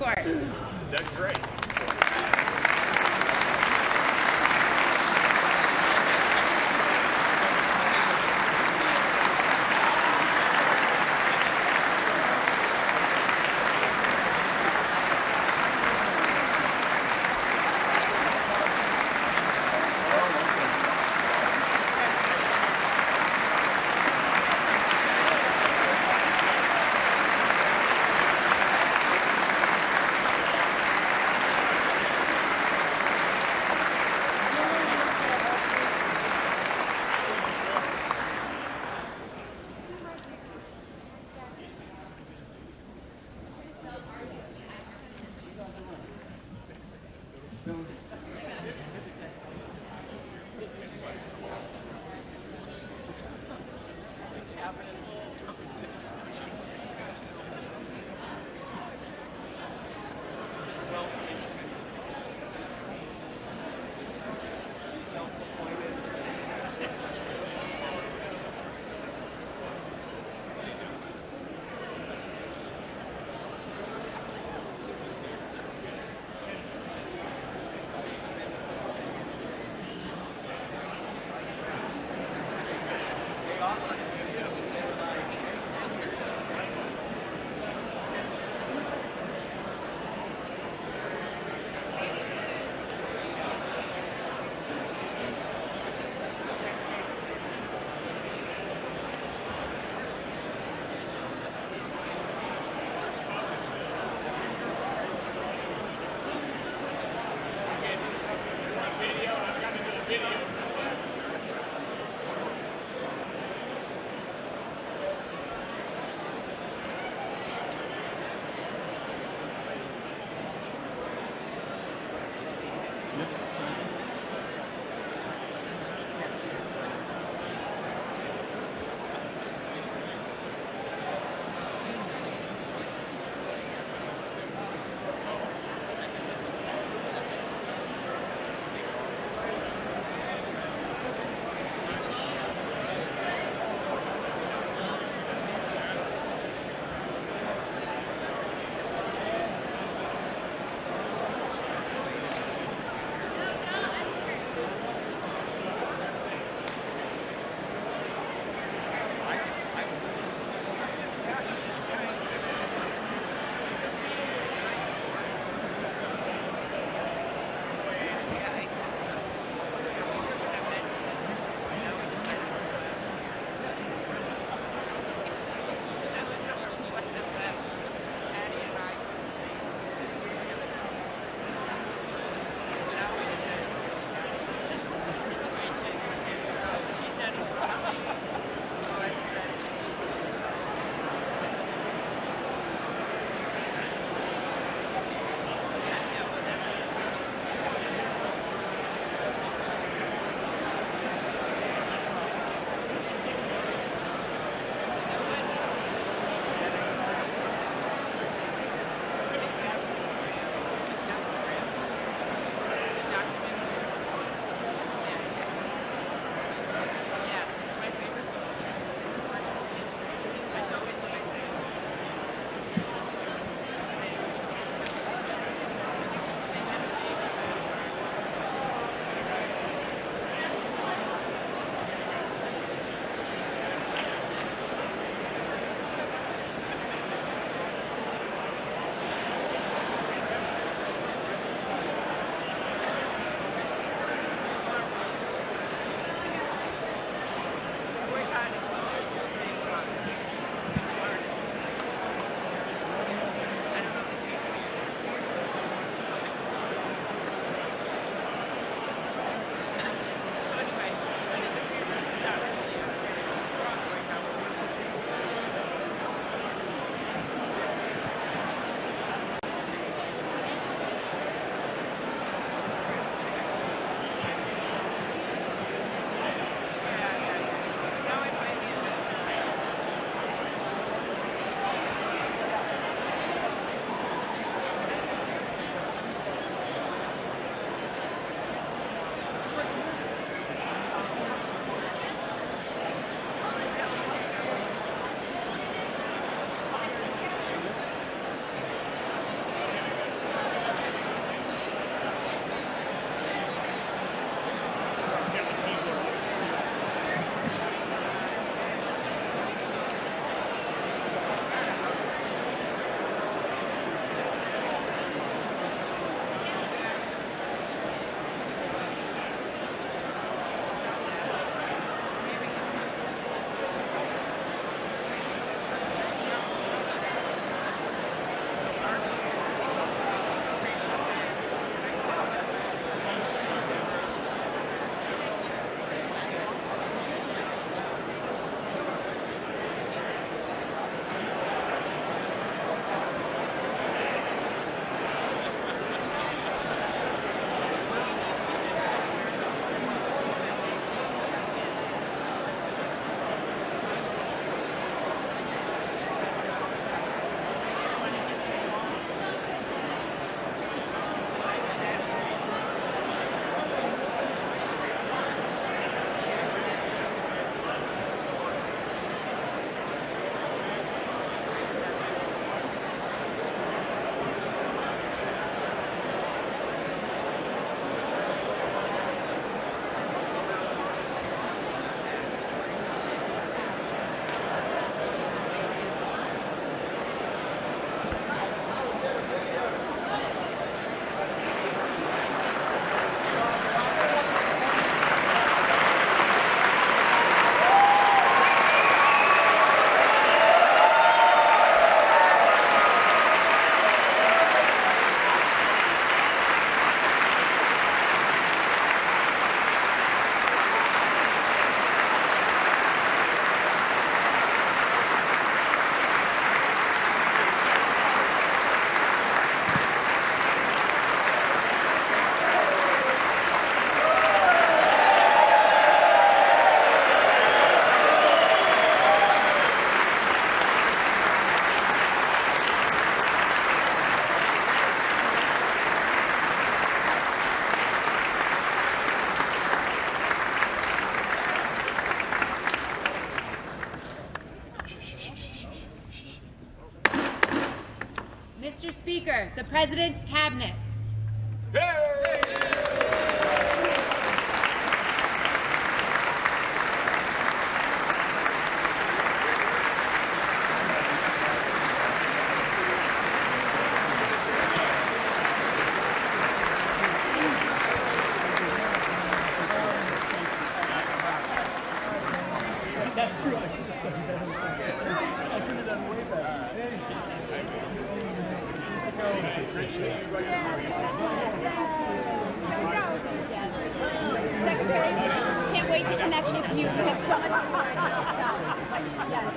score? That's great. Speaker, the President's Cabinet. That's true. I should have done better. I should have done way better. Secretary, can't wait to connect with you. You have so much fun. Yes.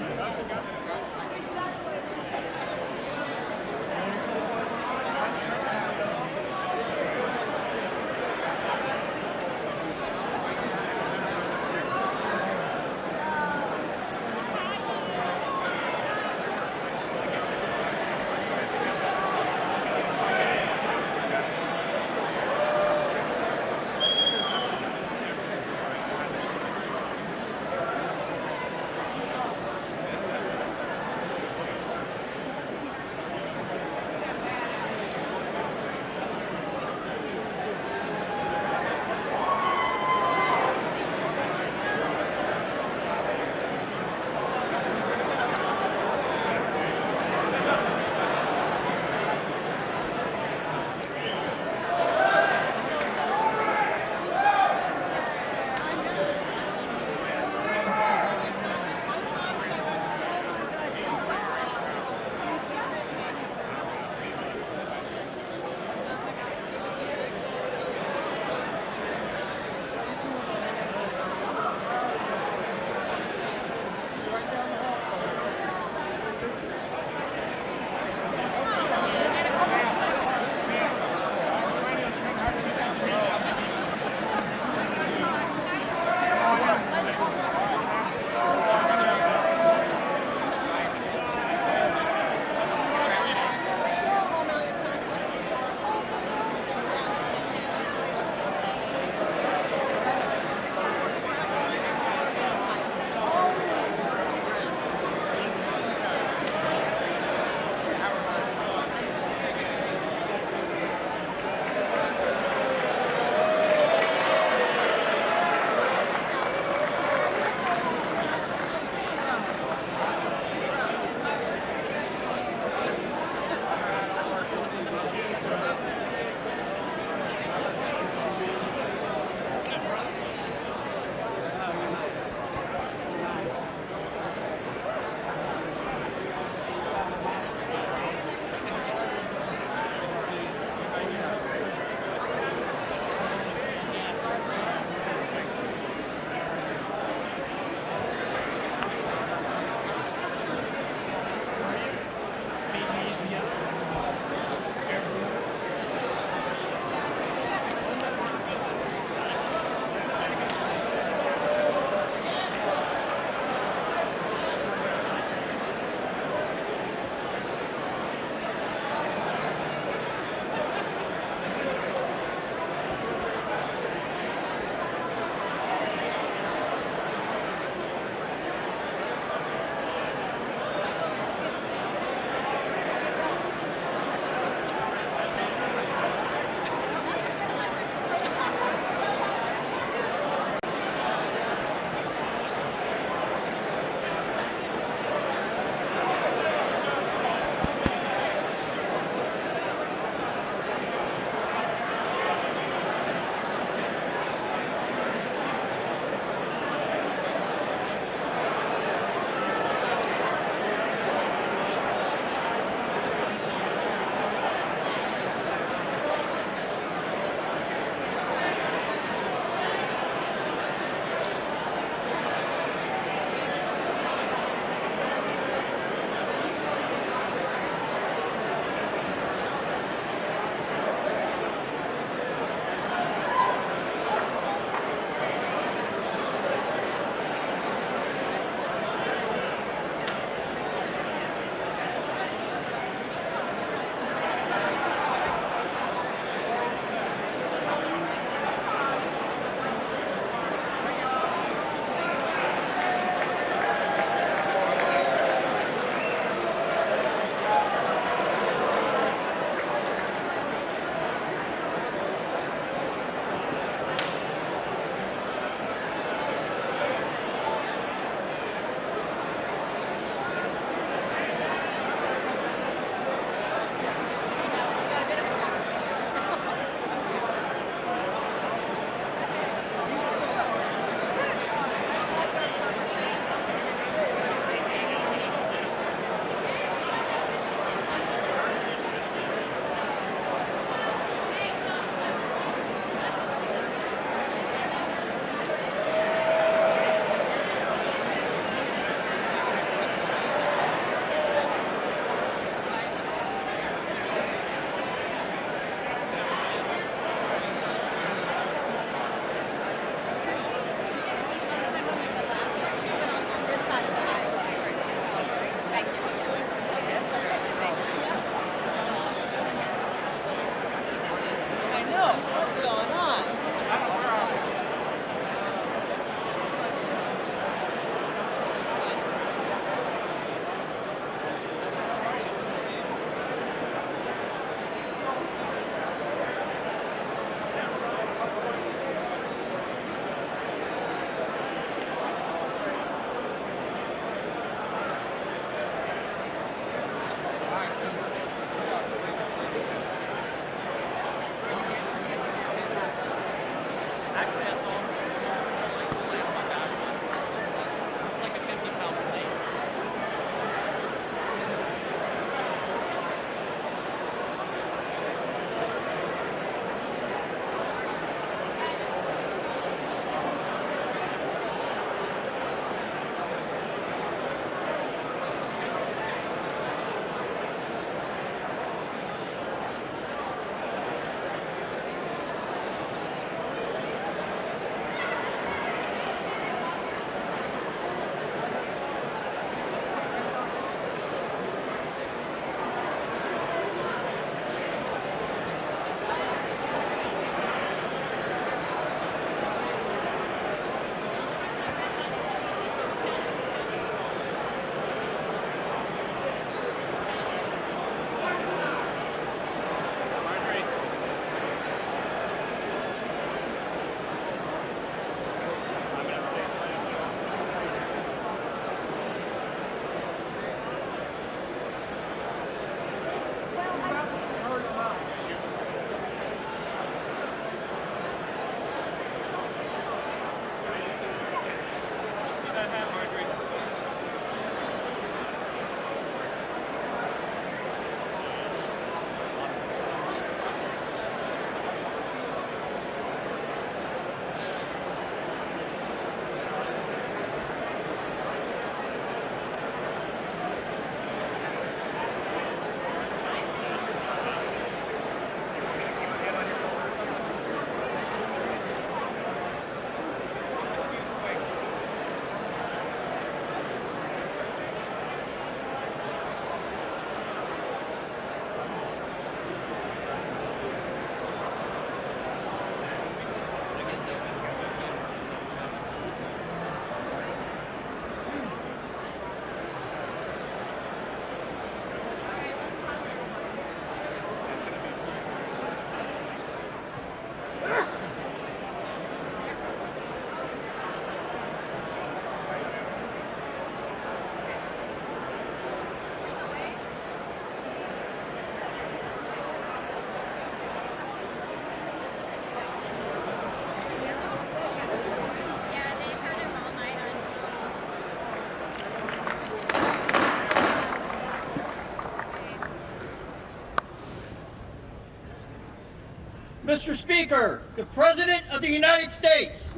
Mr. Speaker, the President of the United States.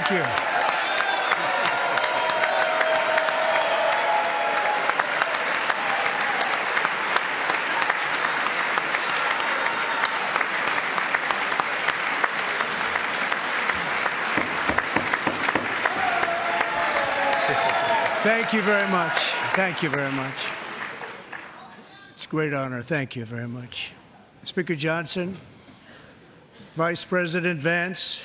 Thank you. Thank you very much. Thank you very much. It's a great honor. Thank you very much. Speaker Johnson, Vice President Vance,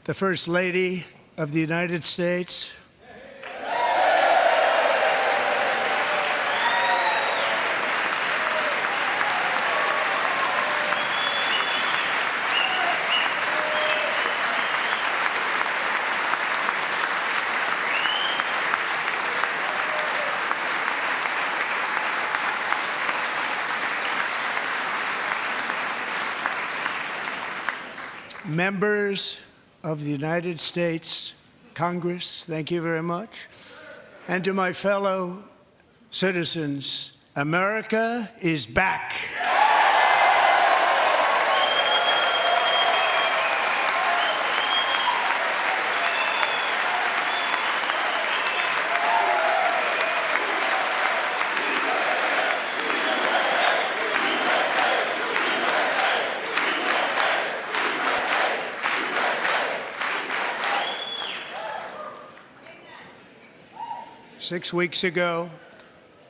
the First Lady of the United States, members of the United States Congress, thank you very much. And to my fellow citizens, America is back. 6 weeks ago,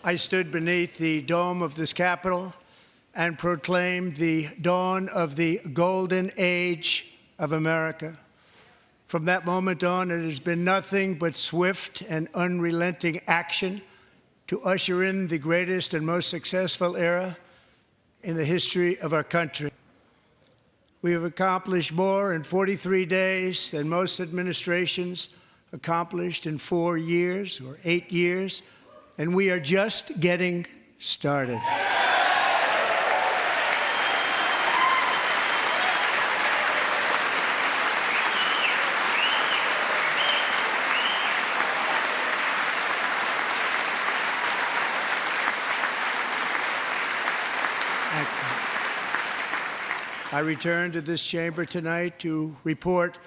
I stood beneath the dome of this Capitol and proclaimed the dawn of the golden age of America. From that moment on, it has been nothing but swift and unrelenting action to usher in the greatest and most successful era in the history of our country. We have accomplished more in 43 days than most administrations accomplished in 4 years or 8 years, and we are just getting started. I return to this chamber tonight to report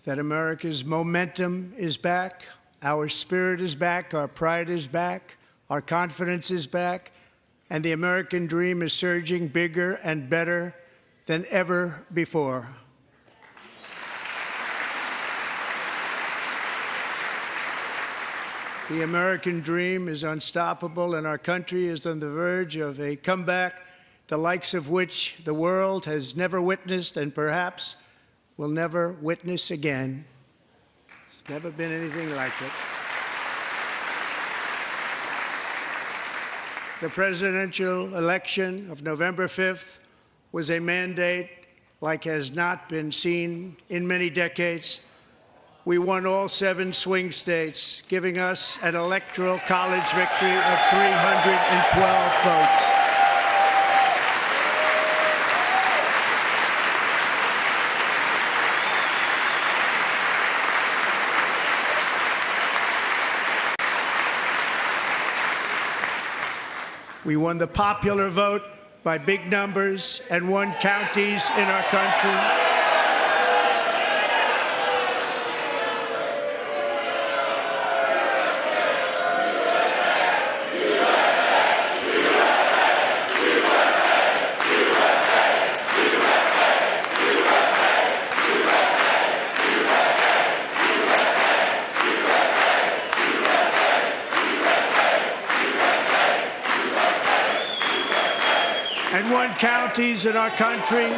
that America's momentum is back, our spirit is back, our pride is back, our confidence is back, and the American dream is surging bigger and better than ever before. The American dream is unstoppable, and our country is on the verge of a comeback, the likes of which the world has never witnessed and perhaps will never witness again. There's never been anything like it. The presidential election of November 5th was a mandate like has not been seen in many decades. We won all 7 swing states, giving us an electoral college victory of 312 votes. We won the popular vote by big numbers and won counties in our country. And won counties in our country,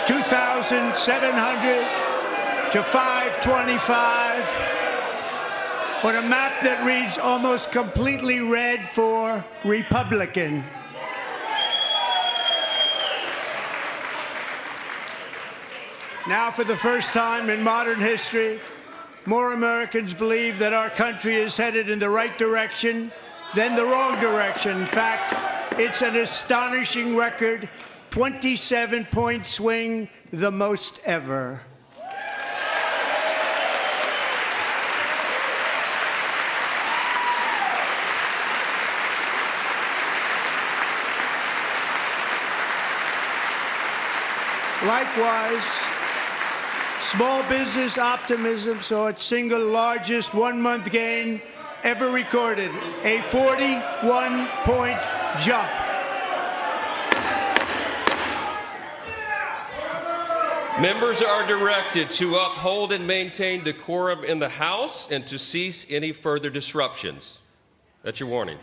2,700 to 525, on a map that reads almost completely red for Republican. Now, for the first time in modern history, more Americans believe that our country is headed in the right direction than the wrong direction. In fact, it's an astonishing record, 27-point swing, the most ever. Likewise, Small business optimism saw its single largest one-month gain ever recorded, a 41-point jump. Members are directed to uphold and maintain decorum in the House and to cease any further disruptions. That's your warning.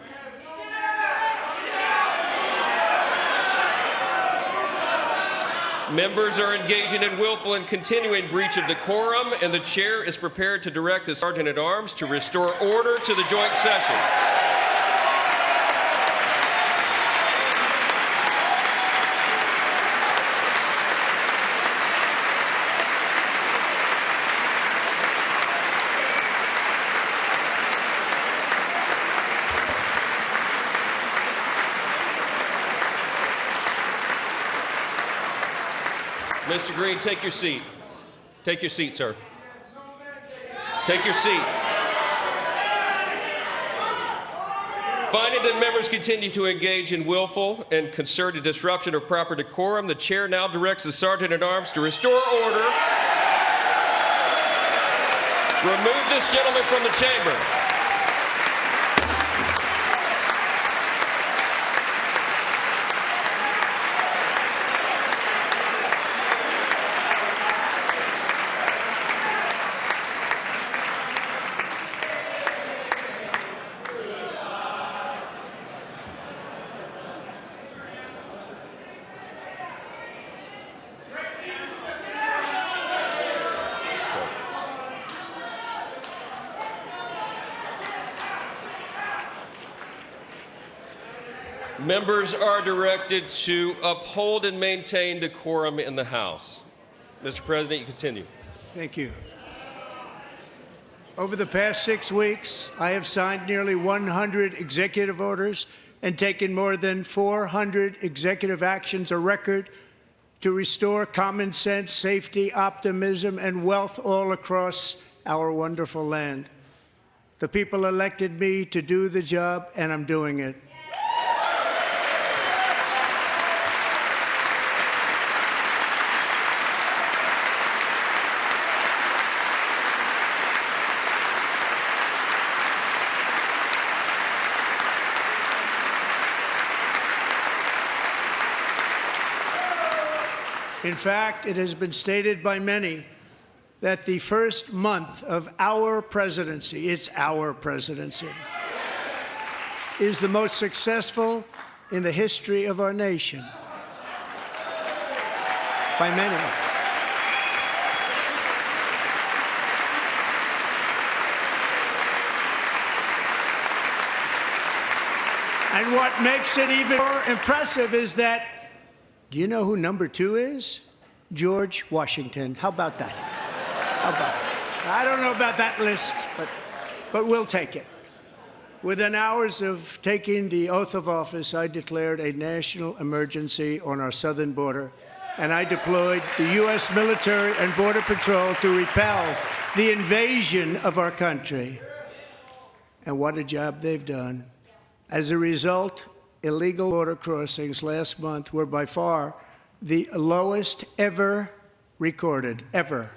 Members are engaging in willful and continuing breach of decorum, and the chair is prepared to direct the Sergeant-at-Arms to restore order to the joint session. Mr. Green, take your seat. Take your seat, sir. Take your seat. Finding that members continue to engage in willful and concerted disruption of proper decorum, the chair now directs the Sergeant-at-Arms to restore order. Remove this gentleman from the chamber. Members are directed to uphold and maintain decorum in the House. Mr. President, you continue. Thank you. Over the past 6 weeks, I have signed nearly 100 executive orders and taken more than 400 executive actions, a record to restore common sense, safety, optimism, and wealth all across our wonderful land. The people elected me to do the job, and I'm doing it. In fact, it has been stated by many that the first month of our presidency, it's our presidency, is the most successful in the history of our nation. By many. And what makes it even more impressive is that, do you know who number 2 is? George Washington. How about that? How about that? I don't know about that list, but we'll take it. Within hours of taking the oath of office, I declared a national emergency on our southern border, and I deployed the U.S. military and Border Patrol to repel the invasion of our country. And what a job they've done. As a result, illegal border crossings last month were by far the lowest ever recorded, ever.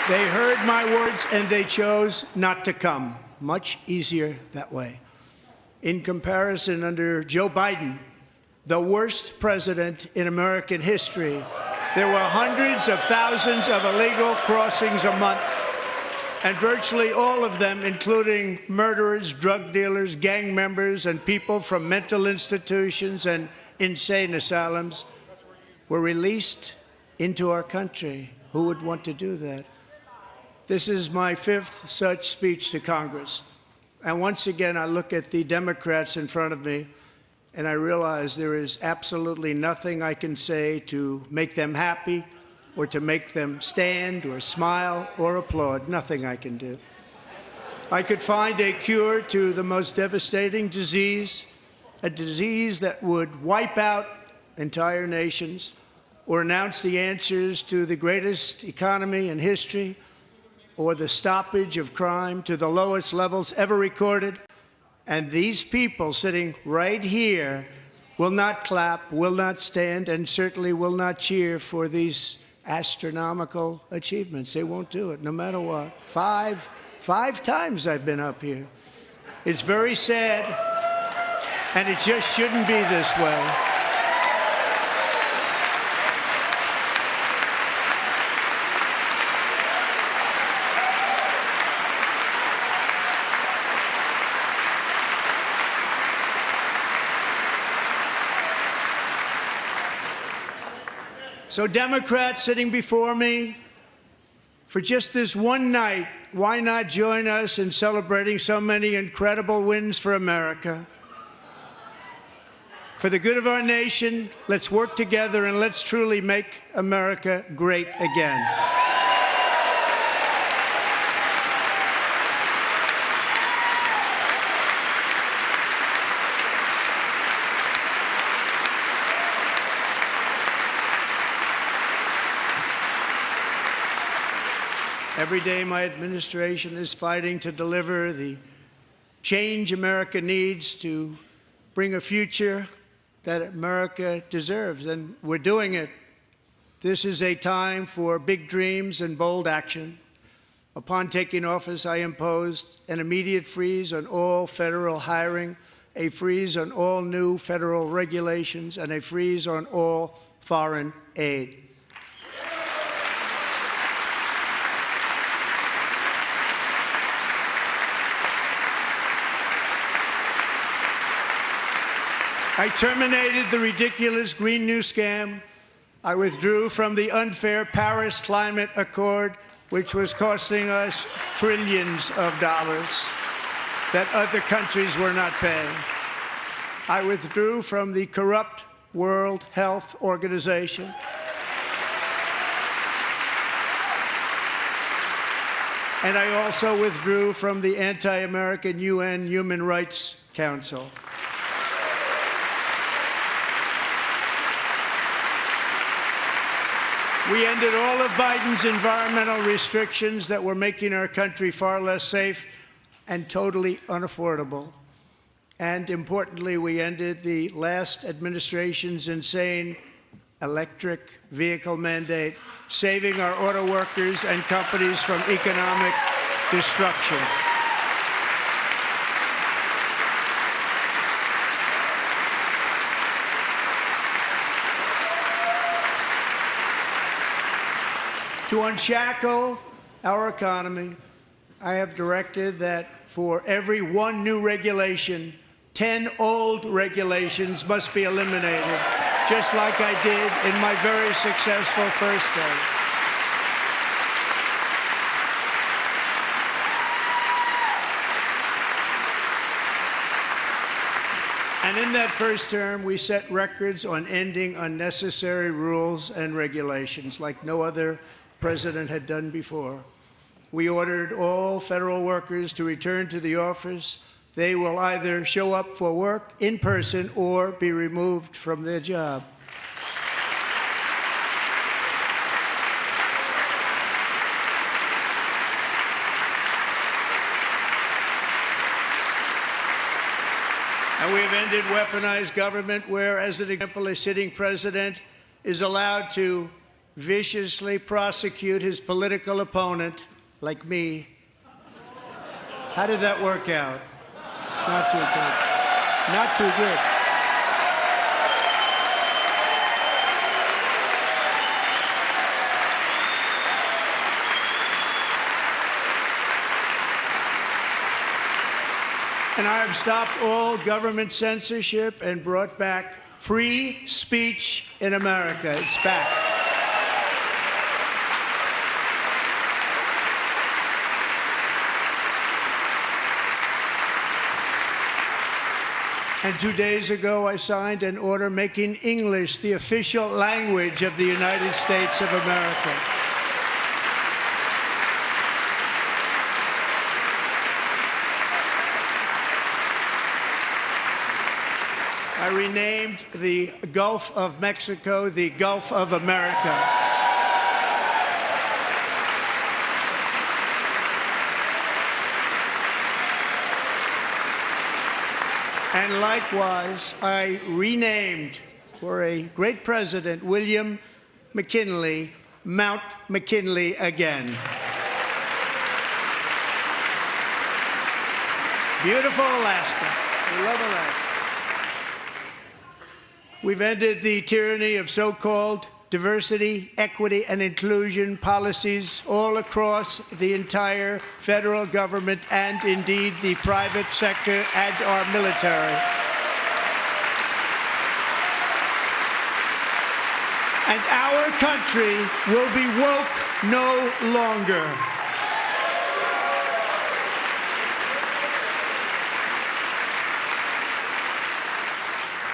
They heard my words and they chose not to come. Much easier that way. In comparison, under Joe Biden, the worst president in American history, there were hundreds of thousands of illegal crossings a month, and virtually all of them, including murderers, drug dealers, gang members, and people from mental institutions and insane asylums, were released into our country. Who would want to do that? This is my 5th such speech to Congress. And once again, I look at the Democrats in front of me, and I realize there is absolutely nothing I can say to make them happy or to make them stand or smile or applaud. Nothing I can do. I could find a cure to the most devastating disease, a disease that would wipe out entire nations, or announce the answers to the greatest economy in history, or the stoppage of crime to the lowest levels ever recorded. And these people sitting right here will not clap, will not stand, and certainly will not cheer for these astronomical achievements. They won't do it, no matter what. Five times I've been up here. It's very sad, and it just shouldn't be this way. So Democrats sitting before me, for just this one night, why not join us in celebrating so many incredible wins for America? For the good of our nation, let's work together and let's truly make America great again. Every day, my administration is fighting to deliver the change America needs to bring a future that America deserves, and we're doing it. This is a time for big dreams and bold action. Upon taking office, I imposed an immediate freeze on all federal hiring, a freeze on all new federal regulations, and a freeze on all foreign aid. I terminated the ridiculous Green New Scam. I withdrew from the unfair Paris Climate Accord, which was costing us trillions of dollars that other countries were not paying. I withdrew from the corrupt World Health Organization. And I also withdrew from the anti-American UN Human Rights Council. We ended all of Biden's environmental restrictions that were making our country far less safe and totally unaffordable. And importantly, we ended the last administration's insane electric vehicle mandate, saving our auto workers and companies from economic destruction. To unshackle our economy, I have directed that for every one new regulation, 10 old regulations must be eliminated, just like I did in my very successful first term. And in that first term, we set records on ending unnecessary rules and regulations like no other president had done before. We ordered all federal workers to return to the office. They will either show up for work in person or be removed from their job. And we have ended weaponized government where, as an example, a sitting president is allowed to viciously prosecute his political opponent, like me. How did that work out? Not too good. Not too good. And I have stopped all government censorship and brought back free speech in America. It's back. And 2 days ago, I signed an order making English the official language of the United States of America. I renamed the Gulf of Mexico the Gulf of America. And likewise, I renamed for a great president, William McKinley, Mount McKinley again. Beautiful Alaska. We love Alaska. We've ended the tyranny of so-called diversity, equity, and inclusion policies all across the entire federal government and indeed the private sector and our military. And our country will be woke no longer.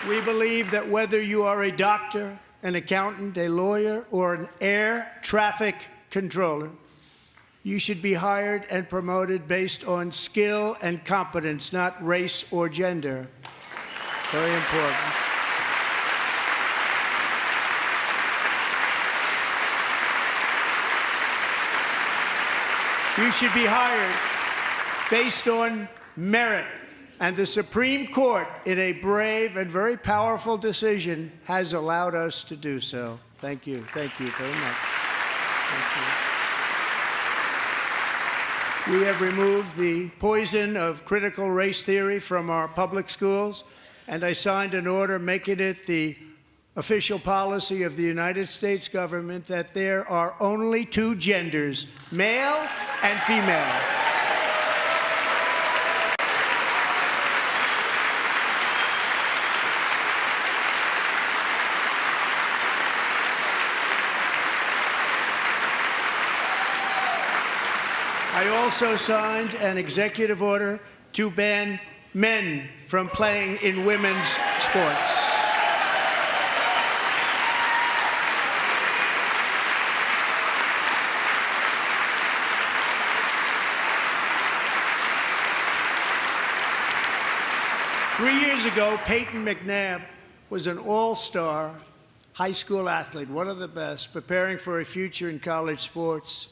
We believe that whether you are a doctor, an accountant, a lawyer, or an air traffic controller, you should be hired and promoted based on skill and competence, not race or gender. Very important. You should be hired based on merit. And the Supreme Court, in a brave and very powerful decision, has allowed us to do so. Thank you. Thank you very much. Thank you. We have removed the poison of critical race theory from our public schools, and I signed an order making it the official policy of the United States government that there are only two genders, male and female. I also signed an executive order to ban men from playing in women's sports. Three years ago, Peyton McNabb was an all-star high school athlete, one of the best, preparing for a future in college sports.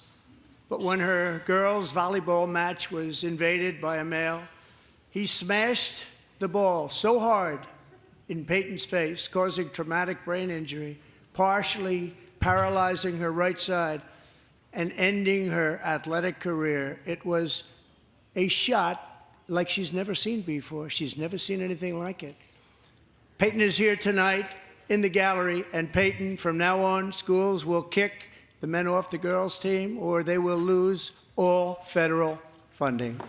But when her girls' volleyball match was invaded by a male, he smashed the ball so hard in Peyton's face, causing traumatic brain injury, partially paralyzing her right side and ending her athletic career. It was a shot like she's never seen before. She's never seen anything like it. Peyton is here tonight in the gallery, and Peyton, from now on, schools will kick the men off the girls' team, or they will lose all federal funding.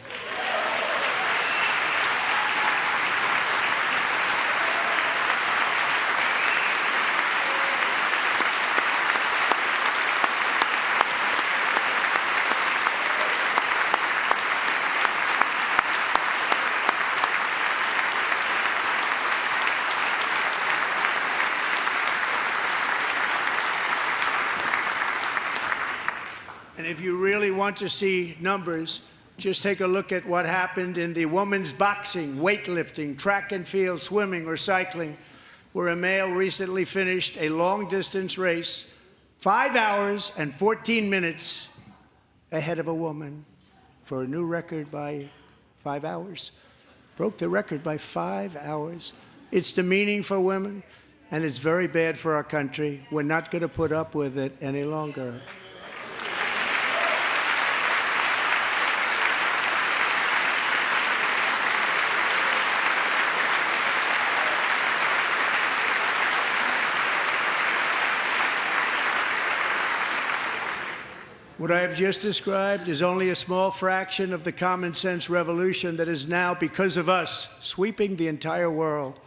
And if you really want to see numbers, just take a look at what happened in the women's boxing, weightlifting, track and field, swimming, or cycling, where a male recently finished a long-distance race 5 hours and 14 minutes ahead of a woman for a new record by 5 hours. Broke the record by 5 hours. It's demeaning for women, and it's very bad for our country. We're not going to put up with it any longer. What I have just described is only a small fraction of the common sense revolution that is now, because of us, sweeping the entire world.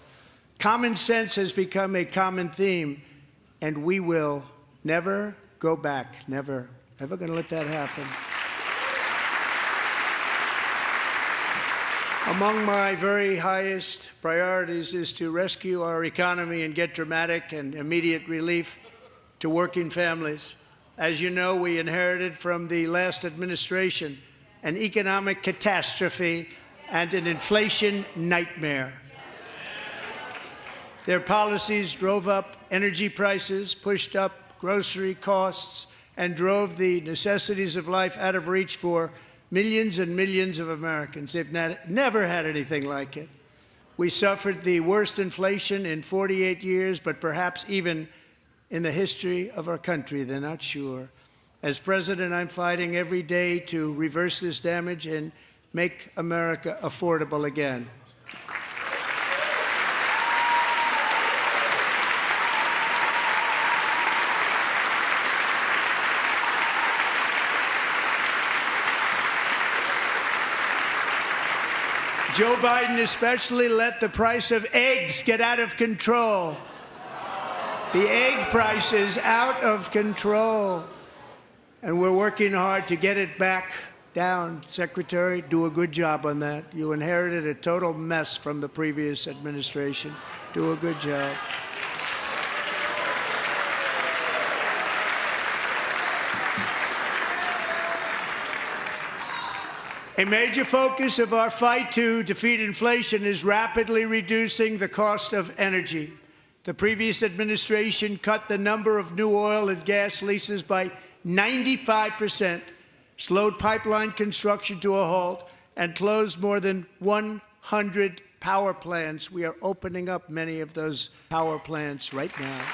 Common sense has become a common theme, and we will never go back. Never. Never going to let that happen. Among my very highest priorities is to rescue our economy and get dramatic and immediate relief to working families. As you know, we inherited from the last administration an economic catastrophe and an inflation nightmare. Their policies drove up energy prices, pushed up grocery costs, and drove the necessities of life out of reach for millions and millions of Americans. They've never had anything like it. We suffered the worst inflation in 48 years, but perhaps even in the history of our country. They're not sure. As president, I'm fighting every day to reverse this damage and make America affordable again. Joe Biden especially let the price of eggs get out of control. The egg price is out of control. And we're working hard to get it back down. Secretary, do a good job on that. You inherited a total mess from the previous administration. Do a good job. A major focus of our fight to defeat inflation is rapidly reducing the cost of energy. The previous administration cut the number of new oil and gas leases by 95%, slowed pipeline construction to a halt, and closed more than 100 power plants. We are opening up many of those power plants right now.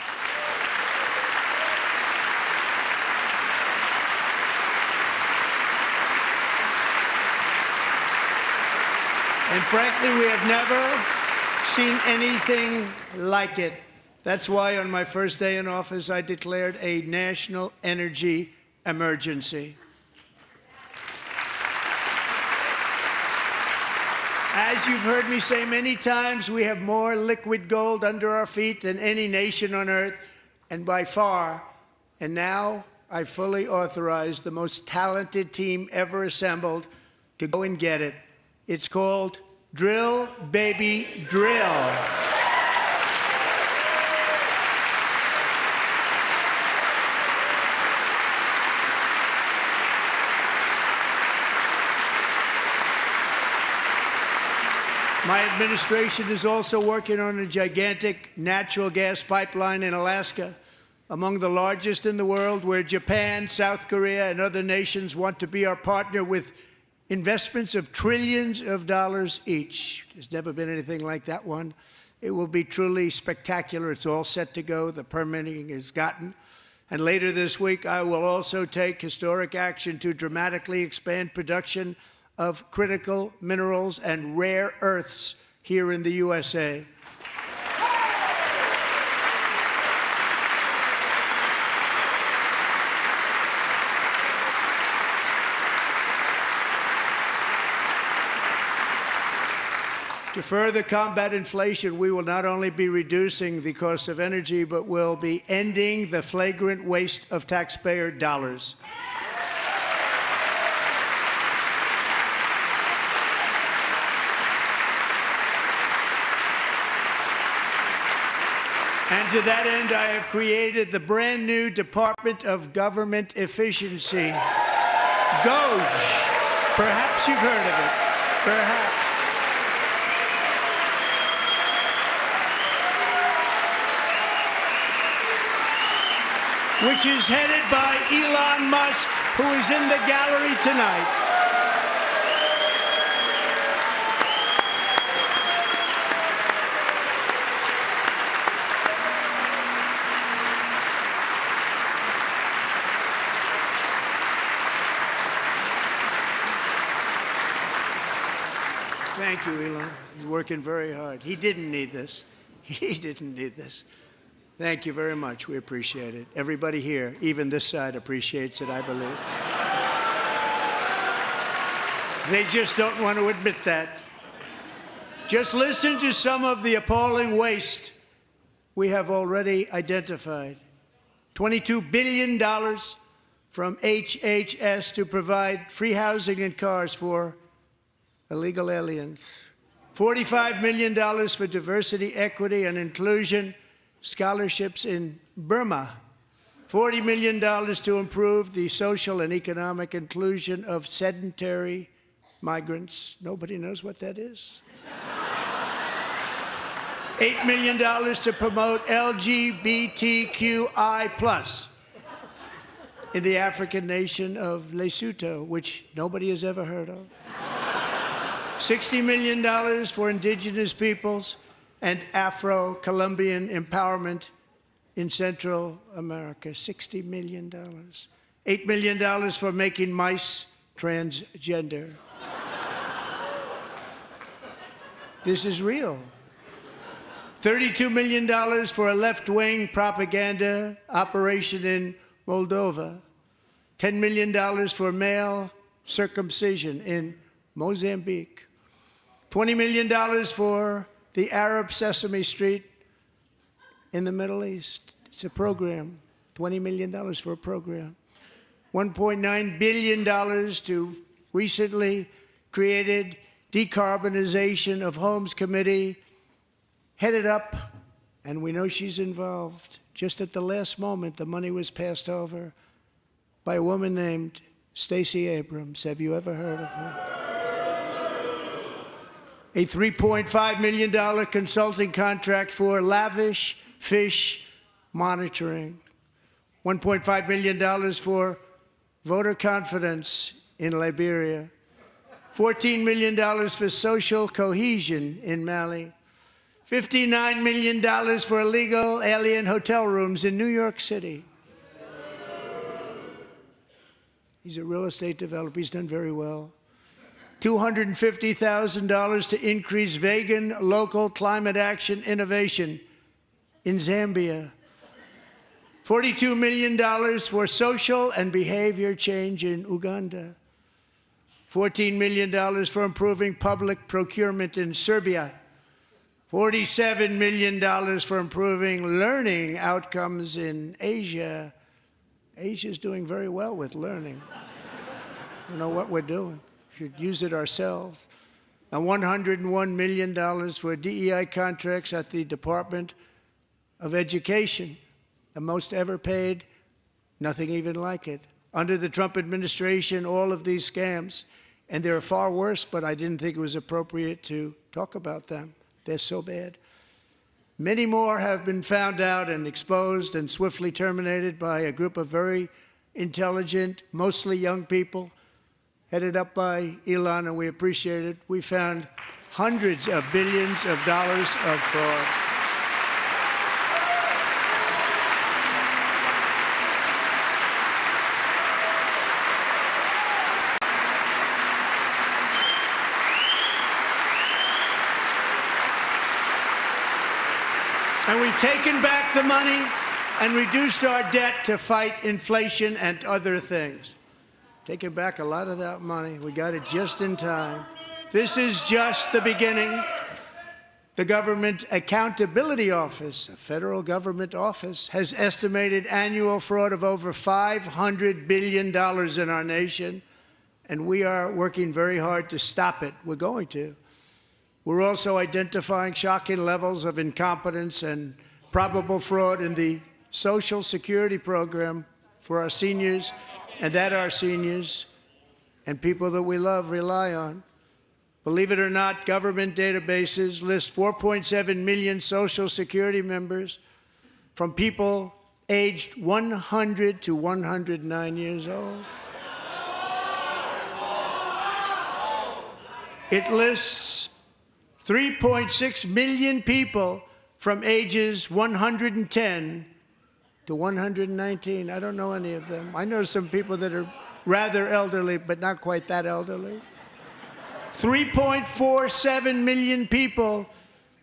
And frankly, we have never seen anything like it. That's why on my first day in office, I declared a national energy emergency. As you've heard me say many times, we have more liquid gold under our feet than any nation on earth, and by far. And now I fully authorize the most talented team ever assembled to go and get it. It's called Drill, Baby, Drill. My administration is also working on a gigantic natural gas pipeline in Alaska, among the largest in the world, where Japan, South Korea, and other nations want to be our partner with investments of trillions of dollars each. There's never been anything like that one. It will be truly spectacular. It's all set to go. The permitting is gotten. And later this week, I will also take historic action to dramatically expand production of critical minerals and rare earths here in the USA. To further combat inflation, we will not only be reducing the cost of energy, but will be ending the flagrant waste of taxpayer dollars. And to that end, I have created the brand new Department of Government Efficiency, DOGE. Perhaps you've heard of it. Perhaps. Which is headed by Elon Musk, who is in the gallery tonight. Thank you, Elon. He's working very hard. He didn't need this. He didn't need this. Thank you very much. We appreciate it. Everybody here, even this side, appreciates it, I believe. They just don't want to admit that. Just listen to some of the appalling waste we have already identified. $22 billion from HHS to provide free housing and cars for illegal aliens. $45 million for diversity, equity, and inclusion scholarships in Burma. $40 million to improve the social and economic inclusion of sedentary migrants. Nobody knows what that is. $8 million to promote LGBTQI+ in the African nation of Lesotho, which nobody has ever heard of. $60 million for indigenous peoples and Afro-Colombian empowerment in Central America. $60 million. $8 million for making mice transgender. This is real. $32 million for a left-wing propaganda operation in Moldova. $10 million for male circumcision in Mozambique. $20 million for the Arab Sesame Street in the Middle East. It's a program. $20 million for a program. $1.9 billion to recently created Decarbonization of Homes Committee, headed up, and we know she's involved. Just at the last moment, the money was passed over by a woman named Stacey Abrams. Have you ever heard of her? A $3.5 million consulting contract for lavish fish monitoring. $1.5 million for voter confidence in Liberia. $14 million for social cohesion in Mali. $59 million for illegal alien hotel rooms in New York City. He's a real estate developer. He's done very well. $250,000 to increase vegan local climate action innovation in Zambia. $42 million for social and behavior change in Uganda. $14 million for improving public procurement in Serbia. $47 million for improving learning outcomes in Asia. Asia's doing very well with learning. You know what we're doing. We should use it ourselves. And $101 million for DEI contracts at the Department of Education. The most ever paid, nothing even like it. Under the Trump administration, all of these scams, and they're far worse, but I didn't think it was appropriate to talk about them. They're so bad. Many more have been found out and exposed and swiftly terminated by a group of very intelligent, mostly young people, headed up by Elon, and we appreciate it. We found hundreds of billions of dollars of fraud. And we've taken back the money and reduced our debt to fight inflation and other things. Taken back a lot of that money. We got it just in time. This is just the beginning. The Government Accountability Office, a federal government office, has estimated annual fraud of over $500 billion in our nation, and we are working very hard to stop it. We're going to. We're also identifying shocking levels of incompetence and probable fraud in the Social Security program for our seniors, and that our seniors and people that we love rely on. Believe it or not, government databases list 4.7 million Social Security members from people aged 100 to 109 years old. It lists 3.6 million people from ages 110 to 119. I don't know any of them. I know some people that are rather elderly, but not quite that elderly. 3.47 million people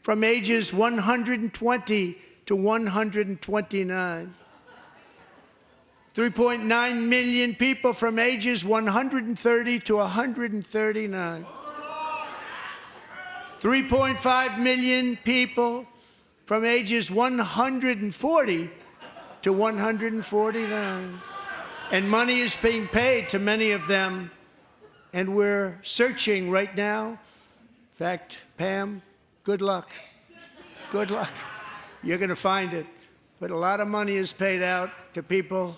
from ages 120 to 129. 3.9 million people from ages 130 to 139. 3.5 million people from ages 140 to 149. And money is being paid to many of them, and we're searching right now. In fact, Pam, good luck. Good luck. You're going to find it. But a lot of money is paid out to people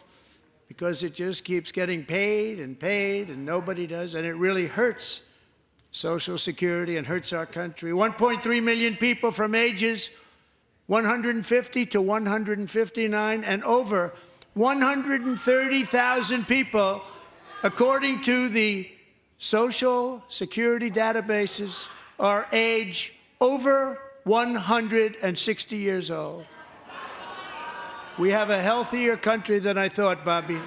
because it just keeps getting paid, and nobody does, and it really hurts Social Security and hurts our country. 1.3 million people from ages 150 to 159, and over 130,000 people, according to the Social Security databases are age over 160 years old. We have a healthier country than I thought, Bobby.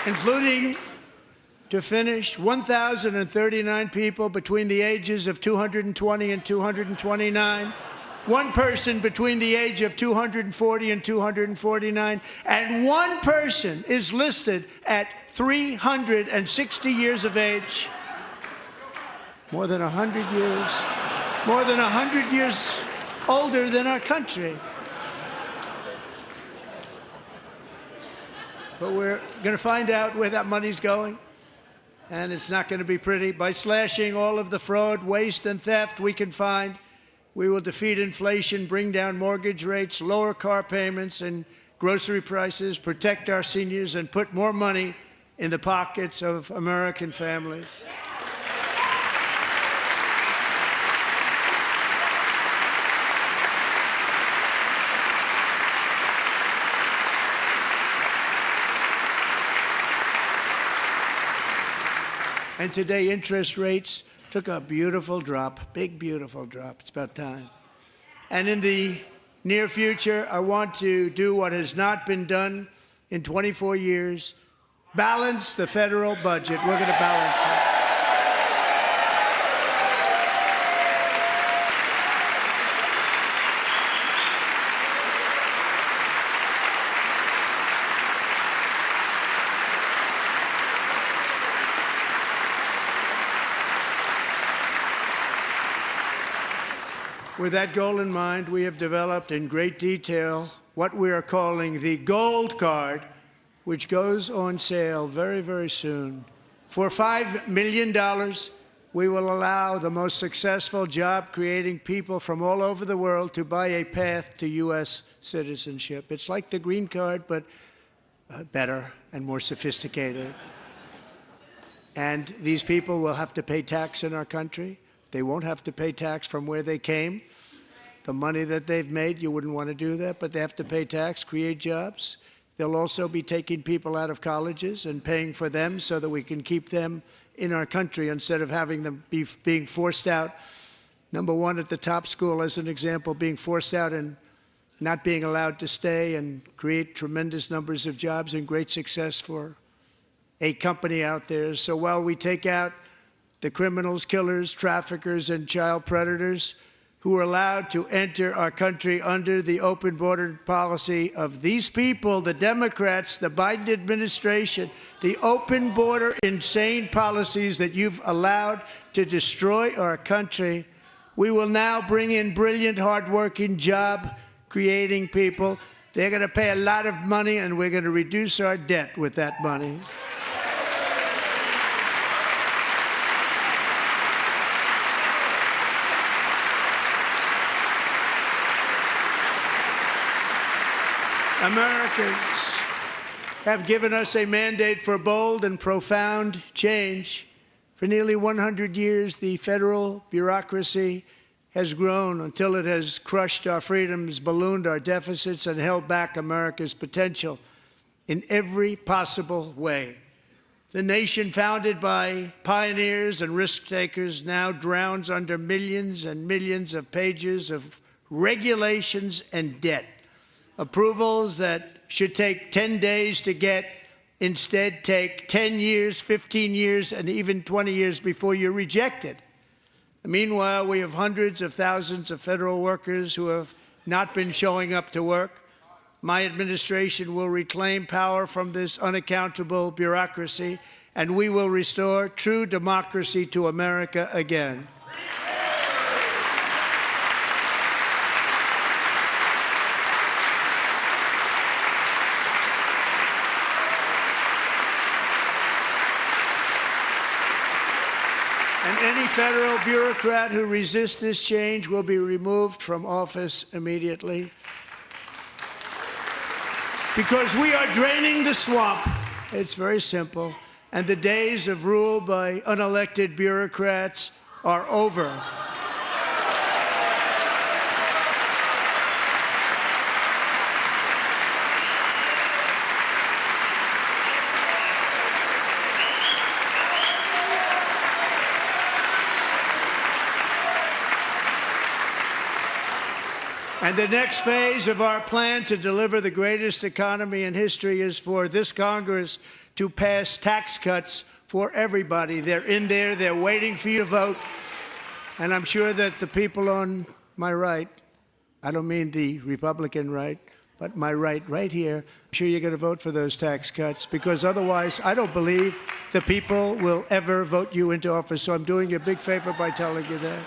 Including, to finish, 1,039 people between the ages of 220 and 229, one person between the age of 240 and 249, and one person is listed at 360 years of age. More than 100 years older than our country. But we're going to find out where that money's going, and it's not going to be pretty. By slashing all of the fraud, waste, and theft we can find, we will defeat inflation, bring down mortgage rates, lower car payments and grocery prices, protect our seniors, and put more money in the pockets of American families. And today, interest rates took a beautiful drop, big, beautiful drop. It's about time. And in the near future, I want to do what has not been done in 24 years, balance the federal budget. We're going to balance it. With that goal in mind, we have developed in great detail what we are calling the Gold Card, which goes on sale very, very soon. For $5 million, we will allow the most successful job-creating people from all over the world to buy a path to U.S. citizenship. It's like the green card, but better and more sophisticated. And these people will have to pay tax in our country. They won't have to pay tax from where they came. The money that they've made, you wouldn't want to do that, but they have to pay tax, create jobs. They'll also be taking people out of colleges and paying for them so that we can keep them in our country instead of having them being forced out. Number one, at the top school, as an example, being forced out and not being allowed to stay and create tremendous numbers of jobs and great success for a company out there. So while we take out the criminals, killers, traffickers, and child predators who are allowed to enter our country under the open border policy of these people, the Democrats, the Biden administration, the open border insane policies that you've allowed to destroy our country, we will now bring in brilliant, hardworking, job-creating people. They're going to pay a lot of money, and we're going to reduce our debt with that money. Americans have given us a mandate for bold and profound change. For nearly 100 years, the federal bureaucracy has grown until it has crushed our freedoms, ballooned our deficits, and held back America's potential in every possible way. The nation founded by pioneers and risk-takers now drowns under millions and millions of pages of regulations and debt. Approvals that should take 10 days to get instead take 10 years, 15 years, and even 20 years before you're rejected. Meanwhile, we have hundreds of thousands of federal workers who have not been showing up to work. My administration will reclaim power from this unaccountable bureaucracy, and we will restore true democracy to America again. And any federal bureaucrat who resists this change will be removed from office immediately. Because we are draining the swamp. It's very simple. and the days of rule by unelected bureaucrats are over. And the next phase of our plan to deliver the greatest economy in history is for this Congress to pass tax cuts for everybody. They're in there. They're waiting for you to vote. And I'm sure that the people on my right, I don't mean the Republican right, but my right here, I'm sure you're going to vote for those tax cuts, because otherwise I don't believe the people will ever vote you into office. So I'm doing you a big favor by telling you that.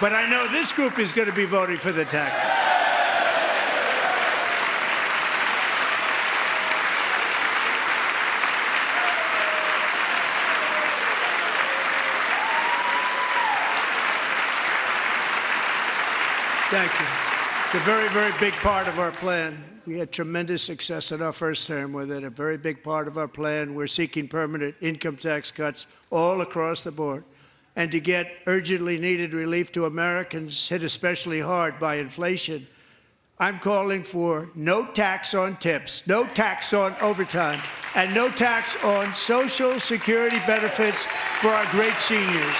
But I know this group is going to be voting for the tax. Thank you. It's a very, very big part of our plan. We had tremendous success in our first term with it. A very big part of our plan. We're seeking permanent income tax cuts all across the board. And to get urgently needed relief to Americans hit especially hard by inflation, I'm calling for no tax on tips, no tax on overtime, and no tax on Social Security benefits for our great seniors.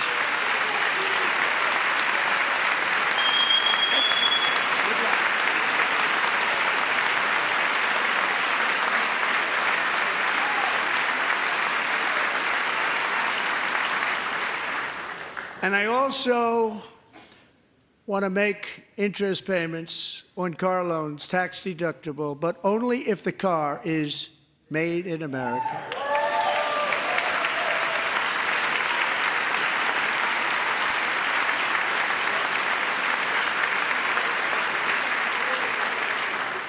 And I also want to make interest payments on car loans tax deductible, but only if the car is made in America.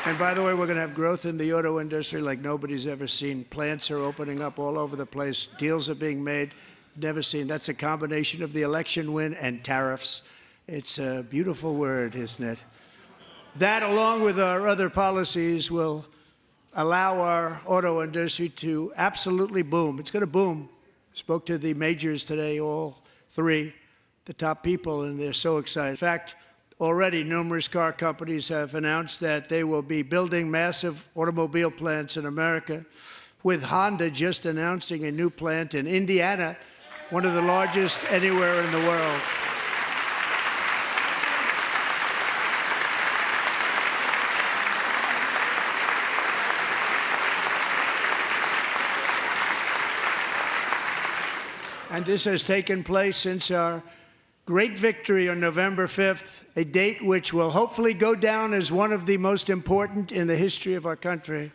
And by the way, we're going to have growth in the auto industry like nobody's ever seen. Plants are opening up all over the place. Deals are being made. Never seen. That's a combination of the election win and tariffs. It's a beautiful word, isn't it? That, along with our other policies, will allow our auto industry to absolutely boom. It's going to boom. Spoke to the majors today, all three, the top people, and they're so excited. In fact, already numerous car companies have announced that they will be building massive automobile plants in America, with Honda just announcing a new plant in Indiana, one of the largest anywhere in the world. And this has taken place since our great victory on November 5th, a date which will hopefully go down as one of the most important in the history of our country.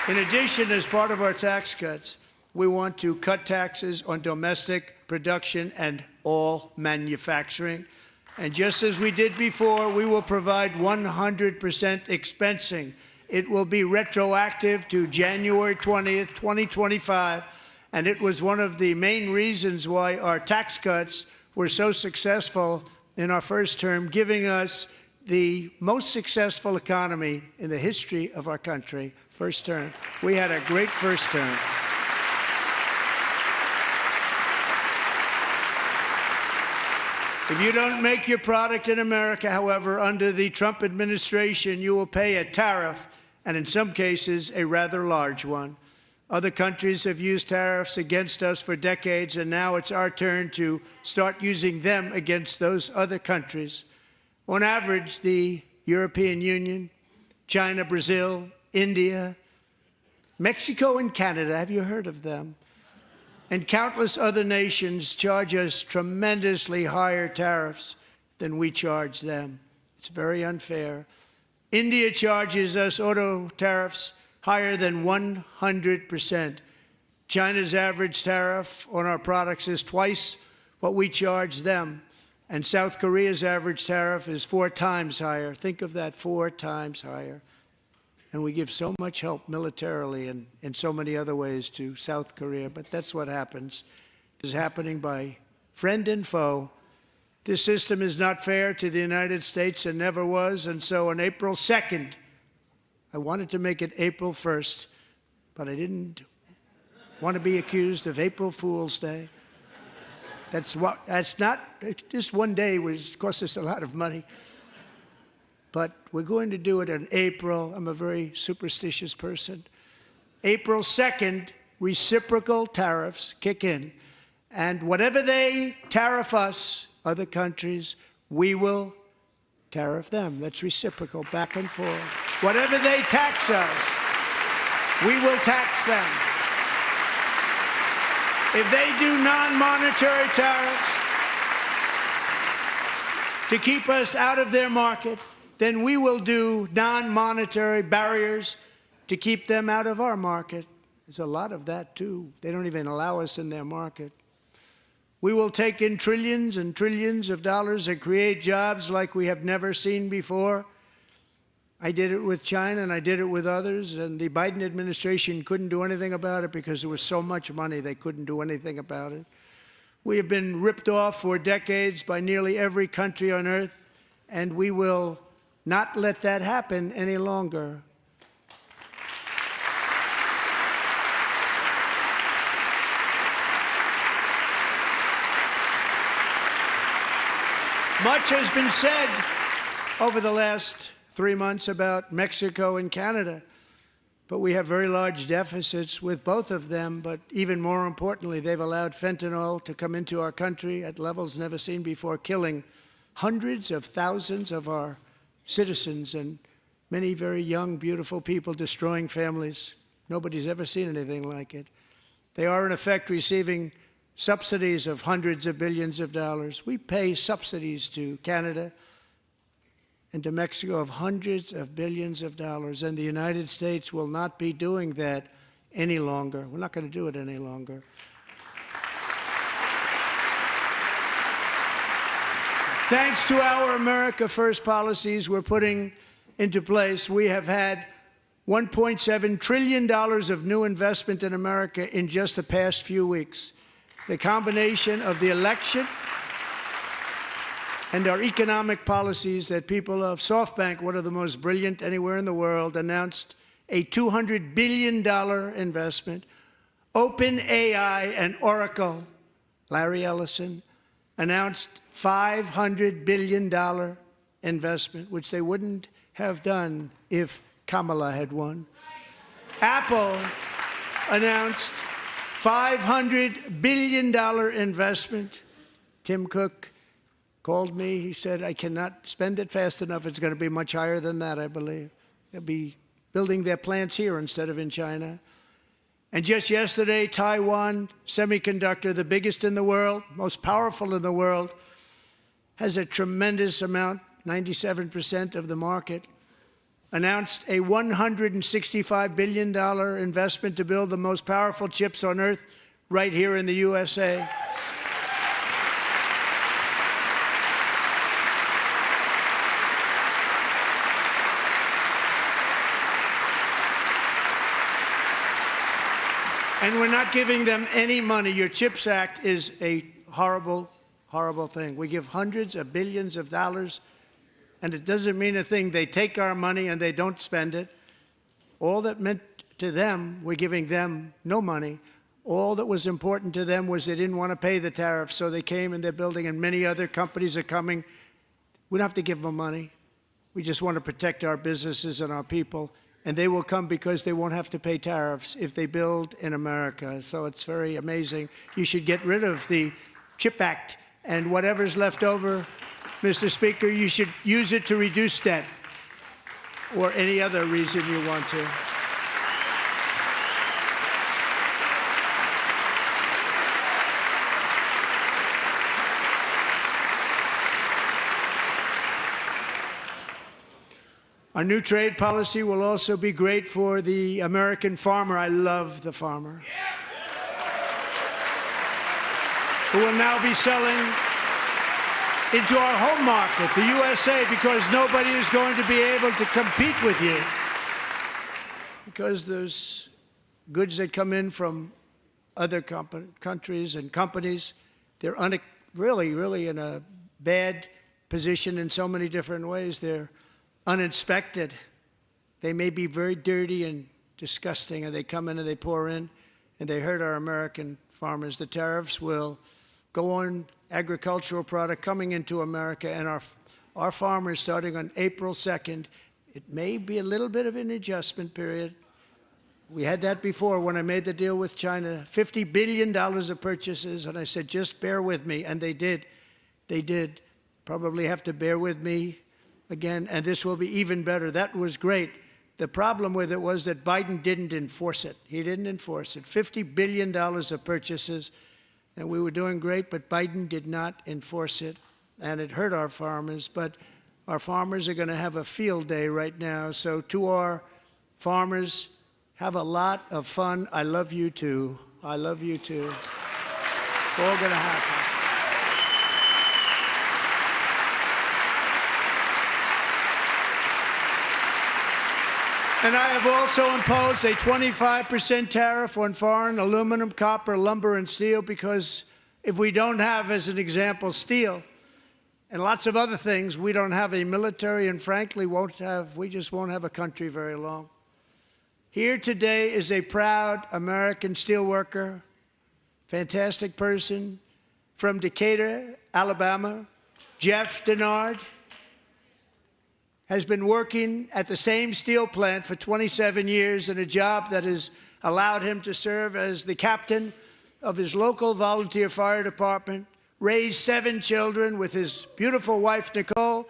In addition, as part of our tax cuts, we want to cut taxes on domestic production and all manufacturing. And just as we did before, we will provide 100% expensing. It will be retroactive to January 20th, 2025. And it was one of the main reasons why our tax cuts were so successful in our first term, giving us the most successful economy in the history of our country. First term. We had a great first term. If you don't make your product in America, however, under the Trump administration, you will pay a tariff, and in some cases, a rather large one. Other countries have used tariffs against us for decades, and now it's our turn to start using them against those other countries. On average, the European Union, China, Brazil, India, Mexico, and Canada, have you heard of them? And countless other nations charge us tremendously higher tariffs than we charge them. It's very unfair. India charges us auto tariffs higher than 100%. China's average tariff on our products is twice what we charge them. And South Korea's average tariff is 4 times higher. Think of that, 4 times higher. And we give so much help militarily and in so many other ways to South Korea. But that's what happens. This is happening by friend and foe. This system is not fair to the United States and never was. And so on April 2nd, I wanted to make it April 1st, but I didn't want to be accused of April Fool's Day. That's not, just one day was cost us a lot of money. But we're going to do it in April. I'm a very superstitious person. April 2nd, reciprocal tariffs kick in. And whatever they tariff us, other countries, we will tariff them. That's reciprocal, back and forth. Whatever they tax us, we will tax them. If they do non-monetary tariffs to keep us out of their market, then we will do non-monetary barriers to keep them out of our market. There's a lot of that, too. They don't even allow us in their market. We will take in trillions and trillions of dollars and create jobs like we have never seen before. I did it with China, and I did it with others, and the Biden administration couldn't do anything about it because there was so much money they couldn't do anything about it. We have been ripped off for decades by nearly every country on earth, and we will not let that happen any longer. Much has been said over the last 3 months about Mexico and Canada, but we have very large deficits with both of them. But even more importantly, they've allowed fentanyl to come into our country at levels never seen before, killing hundreds of thousands of our citizens and many very young, beautiful people, destroying families. Nobody's ever seen anything like it. They are, in effect, receiving subsidies of hundreds of billions of dollars. We pay subsidies to Canada and to Mexico of hundreds of billions of dollars, and the United States will not be doing that any longer. We're not going to do it any longer. Thanks to our America First policies we're putting into place, we have had $1.7 trillion of new investment in America in just the past few weeks. The combination of the election and our economic policies that people of SoftBank, one of the most brilliant anywhere in the world, announced a $200 billion investment. OpenAI and Oracle, Larry Ellison, announced $500 billion investment, which they wouldn't have done if Kamala had won. Apple announced $500 billion investment. Tim Cook called me. He said, I cannot spend it fast enough. It's going to be much higher than that, I believe. They'll be building their plants here instead of in China. And just yesterday, Taiwan Semiconductor, the biggest in the world, most powerful in the world, has a tremendous amount, 97% of the market, announced a $165 billion investment to build the most powerful chips on earth right here in the USA. And we're not giving them any money. Your CHIPS Act is a horrible, horrible thing. We give hundreds of billions of dollars, and it doesn't mean a thing. They take our money and they don't spend it. All that meant to them, we're giving them no money. All that was important to them was they didn't want to pay the tariffs, so they came and they're building, and many other companies are coming. We don't have to give them money. We just want to protect our businesses and our people. And they will come because they won't have to pay tariffs if they build in America. So it's very amazing. You should get rid of the CHIP Act, and whatever's left over, Mr. Speaker, you should use it to reduce debt or any other reason you want to. Our new trade policy will also be great for the American farmer. I love the farmer, who will now be selling into our home market, the USA, because nobody is going to be able to compete with you. Because those goods that come in from other countries and companies, they're really in a bad position in so many different ways. They're uninspected. They may be very dirty and disgusting, and they come in and they pour in, and they hurt our American farmers. The tariffs will go on agricultural product coming into America, and our farmers, starting on April 2nd, it may be a little bit of an adjustment period. We had that before when I made the deal with China, $50 billion of purchases, and I said, just bear with me, and they did. They did. Probably have to bear with me again, and this will be even better. That was great. The problem with it was that Biden didn't enforce it. He didn't enforce it. $50 billion of purchases, and we were doing great, but Biden did not enforce it, and it hurt our farmers. But our farmers are going to have a field day right now. So to our farmers, have a lot of fun. I love you too. I love you too. It's all going to happen. And I have also imposed a 25% tariff on foreign aluminum, copper, lumber, and steel, because if we don't have, as an example, steel and lots of other things, we don't have a military, and frankly, we just won't have a country very long. Here today is a proud American steelworker, fantastic person from Decatur, Alabama, Jeff Denard. Has been working at the same steel plant for 27 years in a job that has allowed him to serve as the captain of his local volunteer fire department, raise 7 children with his beautiful wife, Nicole,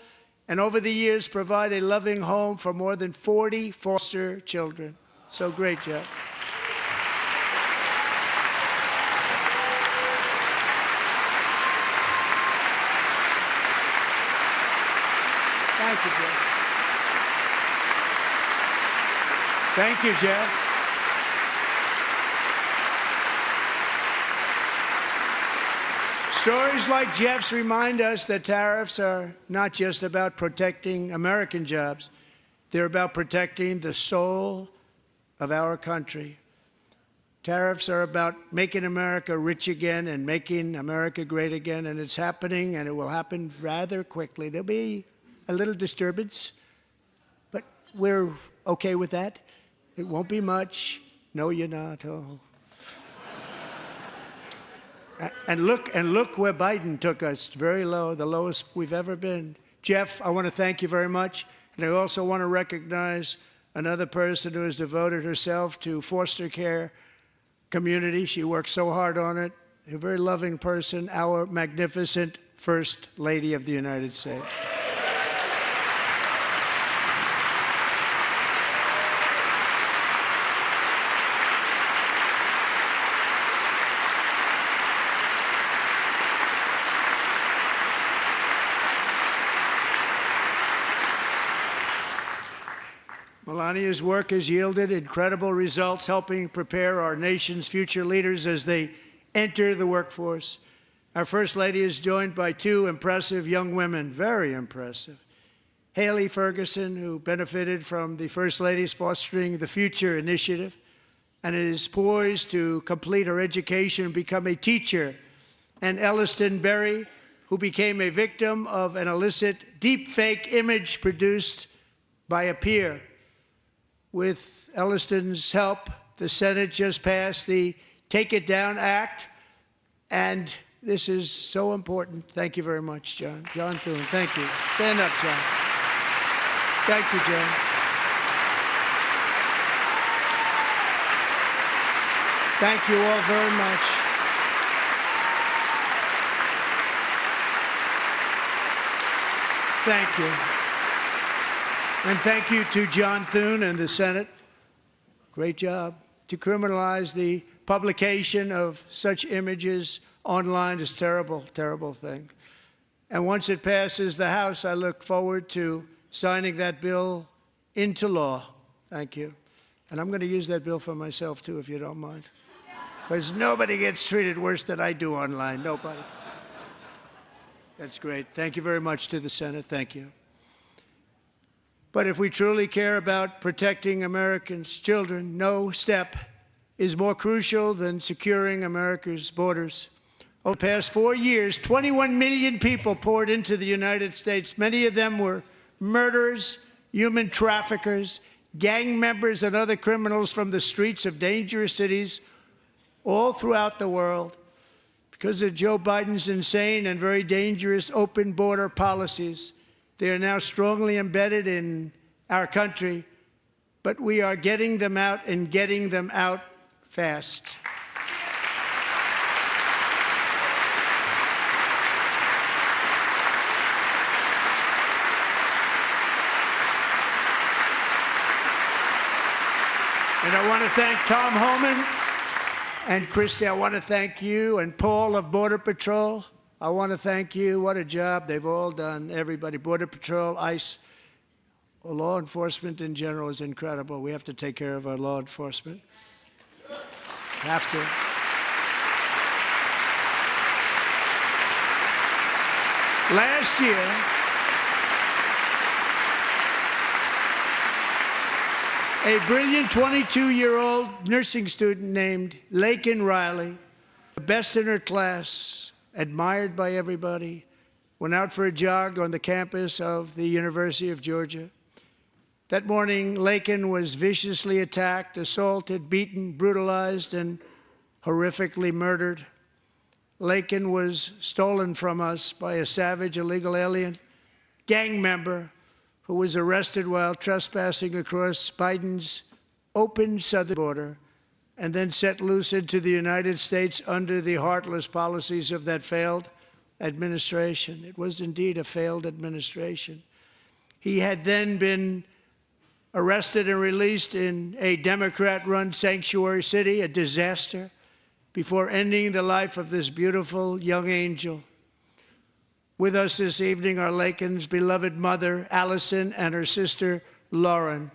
and over the years provide a loving home for more than 40 foster children. So great, Jeff. Thank you, Jeff. Thank you, Jeff. Stories like Jeff's remind us that tariffs are not just about protecting American jobs. They're about protecting the soul of our country. Tariffs are about making America rich again and making America great again, and it's happening, and it will happen rather quickly. There'll be a little disturbance, but we're okay with that. It won't be much. No, you're not. Oh. And look where Biden took us, very low, the lowest we've ever been. Jeff, I want to thank you very much. And I also want to recognize another person who has devoted herself to foster care community. She works so hard on it. A very loving person, our magnificent First Lady of the United States. Melania's work has yielded incredible results, helping prepare our nation's future leaders as they enter the workforce. Our First Lady is joined by 2 impressive young women, very impressive. Haley Ferguson, who benefited from the First Lady's Fostering the Future initiative and is poised to complete her education and become a teacher. And Elliston Berry, who became a victim of an illicit deepfake image produced by a peer. With Elliston's help, the Senate just passed the Take It Down Act, and this is so important. Thank you very much, John. John Thune, thank you. Stand up, John. Thank you, John. Thank you all very much. Thank you. And thank you to John Thune and the Senate. Great job. To criminalize the publication of such images online is a terrible, terrible thing. And once it passes the House, I look forward to signing that bill into law. Thank you. And I'm going to use that bill for myself, too, if you don't mind. Because nobody gets treated worse than I do online. Nobody. That's great. Thank you very much to the Senate. Thank you. But if we truly care about protecting Americans' children, no step is more crucial than securing America's borders. Over the past 4 years, 21 million people poured into the United States. Many of them were murderers, human traffickers, gang members, and other criminals from the streets of dangerous cities all throughout the world. Because of Joe Biden's insane and very dangerous open border policies, they are now strongly embedded in our country, but we are getting them out and getting them out fast. And I want to thank Tom Homan and Christy. I want to thank you and Paul of Border Patrol. I want to thank you. What a job they've all done, everybody. Border Patrol, ICE, law enforcement in general is incredible. We have to take care of our law enforcement. Have to. Last year, a brilliant 22-year-old nursing student named Laken Riley, the best in her class, admired by everybody, went out for a jog on the campus of the University of Georgia. That morning, Laken was viciously attacked, assaulted, beaten, brutalized, and horrifically murdered. Laken was stolen from us by a savage illegal alien gang member who was arrested while trespassing across Biden's open southern border and then set loose into the United States under the heartless policies of that failed administration. It was indeed a failed administration. He had then been arrested and released in a Democrat-run sanctuary city, a disaster, before ending the life of this beautiful young angel. With us this evening are Laken's beloved mother, Allison, and her sister, Lauren.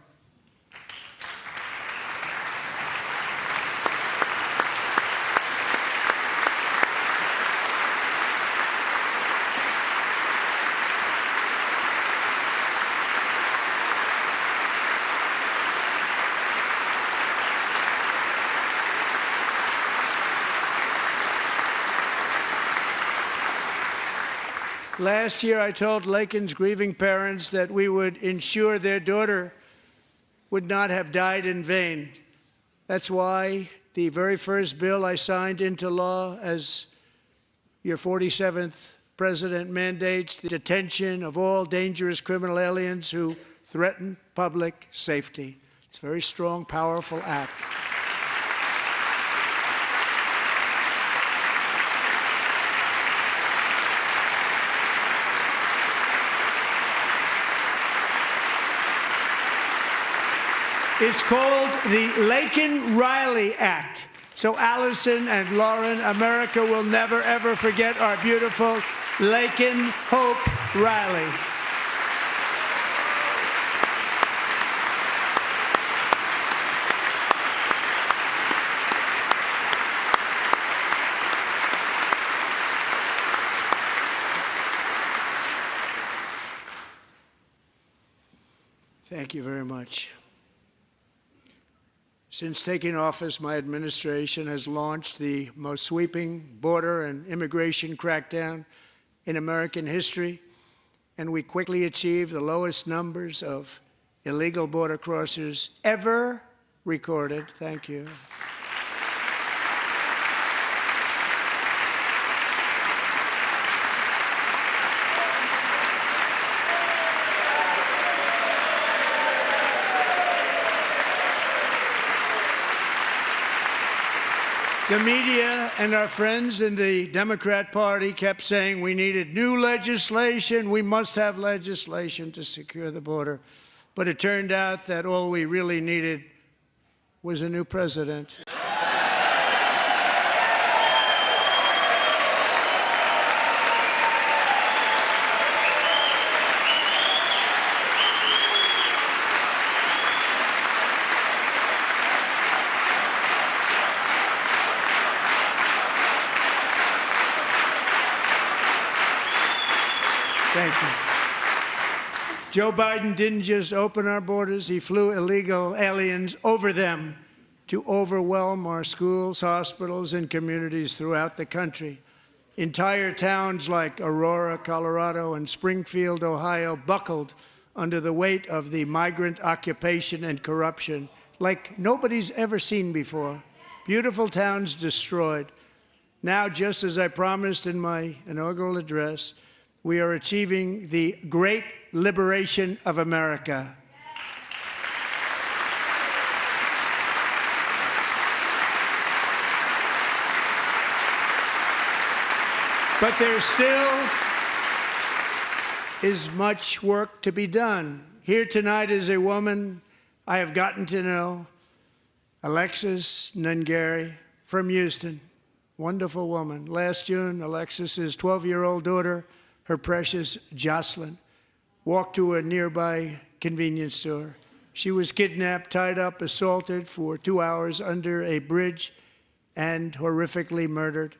Last year, I told Laken's grieving parents that we would ensure their daughter would not have died in vain. That's why the very first bill I signed into law as your 47th president mandates the detention of all dangerous criminal aliens who threaten public safety. It's a very strong, powerful act. It's called the Laken-Riley Act. So Allison and Lauren, America will never, ever forget our beautiful Laken Hope Riley. Thank you very much. Since taking office, my administration has launched the most sweeping border and immigration crackdown in American history, and we quickly achieved the lowest numbers of illegal border crossers ever recorded. Thank you. The media and our friends in the Democrat Party kept saying we needed new legislation, we must have legislation to secure the border. But it turned out that all we really needed was a new president. Thank you. Joe Biden didn't just open our borders, he flew illegal aliens over them to overwhelm our schools, hospitals, and communities throughout the country. Entire towns like Aurora, Colorado, and Springfield, Ohio, buckled under the weight of the migrant occupation and corruption like nobody's ever seen before. Beautiful towns destroyed. Now, just as I promised in my inaugural address, we are achieving the great liberation of America. But there still is much work to be done. Here tonight is a woman I have gotten to know, Alexis Nungary from Houston. Wonderful woman. Last June, Alexis's 12-year-old daughter, her precious Jocelyn, walked to a nearby convenience store. She was kidnapped, tied up, assaulted for 2 hours under a bridge, and horrifically murdered.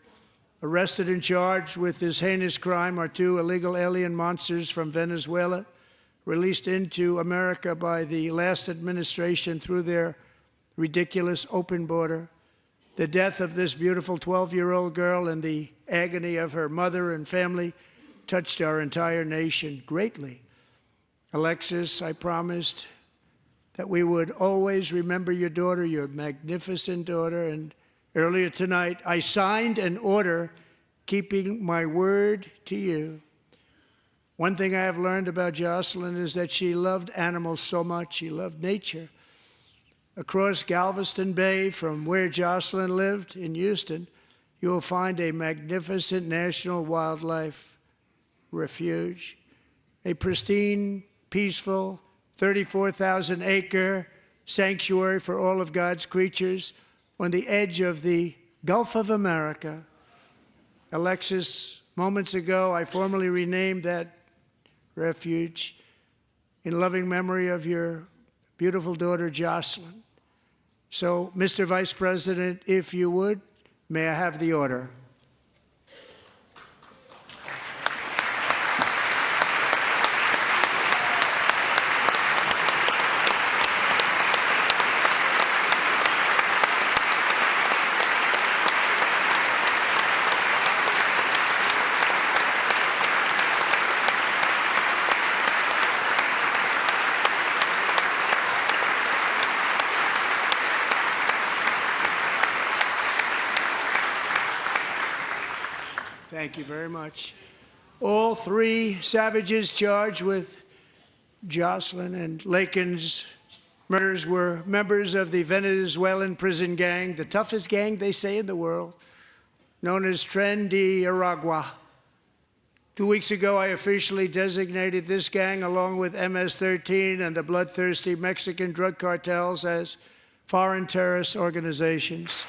Arrested and charged with this heinous crime are 2 illegal alien monsters from Venezuela, released into America by the last administration through their ridiculous open border. The death of this beautiful 12-year-old girl and the agony of her mother and family touched our entire nation greatly. Alexis, I promised that we would always remember your daughter, your magnificent daughter, and earlier tonight, I signed an order keeping my word to you. One thing I have learned about Jocelyn is that she loved animals so much. She loved nature. Across Galveston Bay, from where Jocelyn lived in Houston, you will find a magnificent national wildlife refuge, a pristine, peaceful, 34,000-acre sanctuary for all of God's creatures on the edge of the Gulf of America. Alexis, moments ago, I formally renamed that refuge in loving memory of your beautiful daughter, Jocelyn. So, Mr. Vice President, if you would, may I have the order? Thank you very much. All 3 savages charged with Jocelyn and Lakin's murders were members of the Venezuelan prison gang, the toughest gang, they say, in the world, known as Tren de Aragua. 2 weeks ago, I officially designated this gang, along with MS-13 and the bloodthirsty Mexican drug cartels, as foreign terrorist organizations.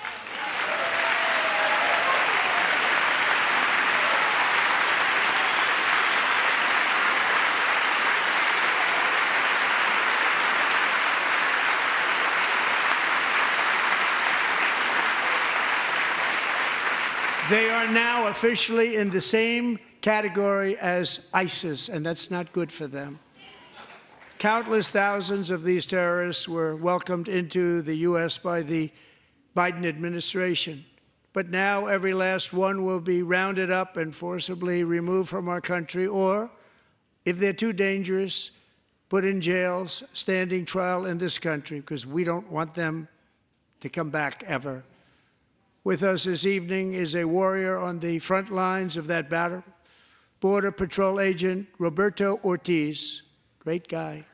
They are now officially in the same category as ISIS, and that's not good for them. Countless thousands of these terrorists were welcomed into the U.S. by the Biden administration. But now every last one will be rounded up and forcibly removed from our country, or, if they're too dangerous, put in jails, standing trial in this country, because we don't want them to come back ever. With us this evening is a warrior on the front lines of that battle, Border Patrol Agent Roberto Ortiz. Great guy.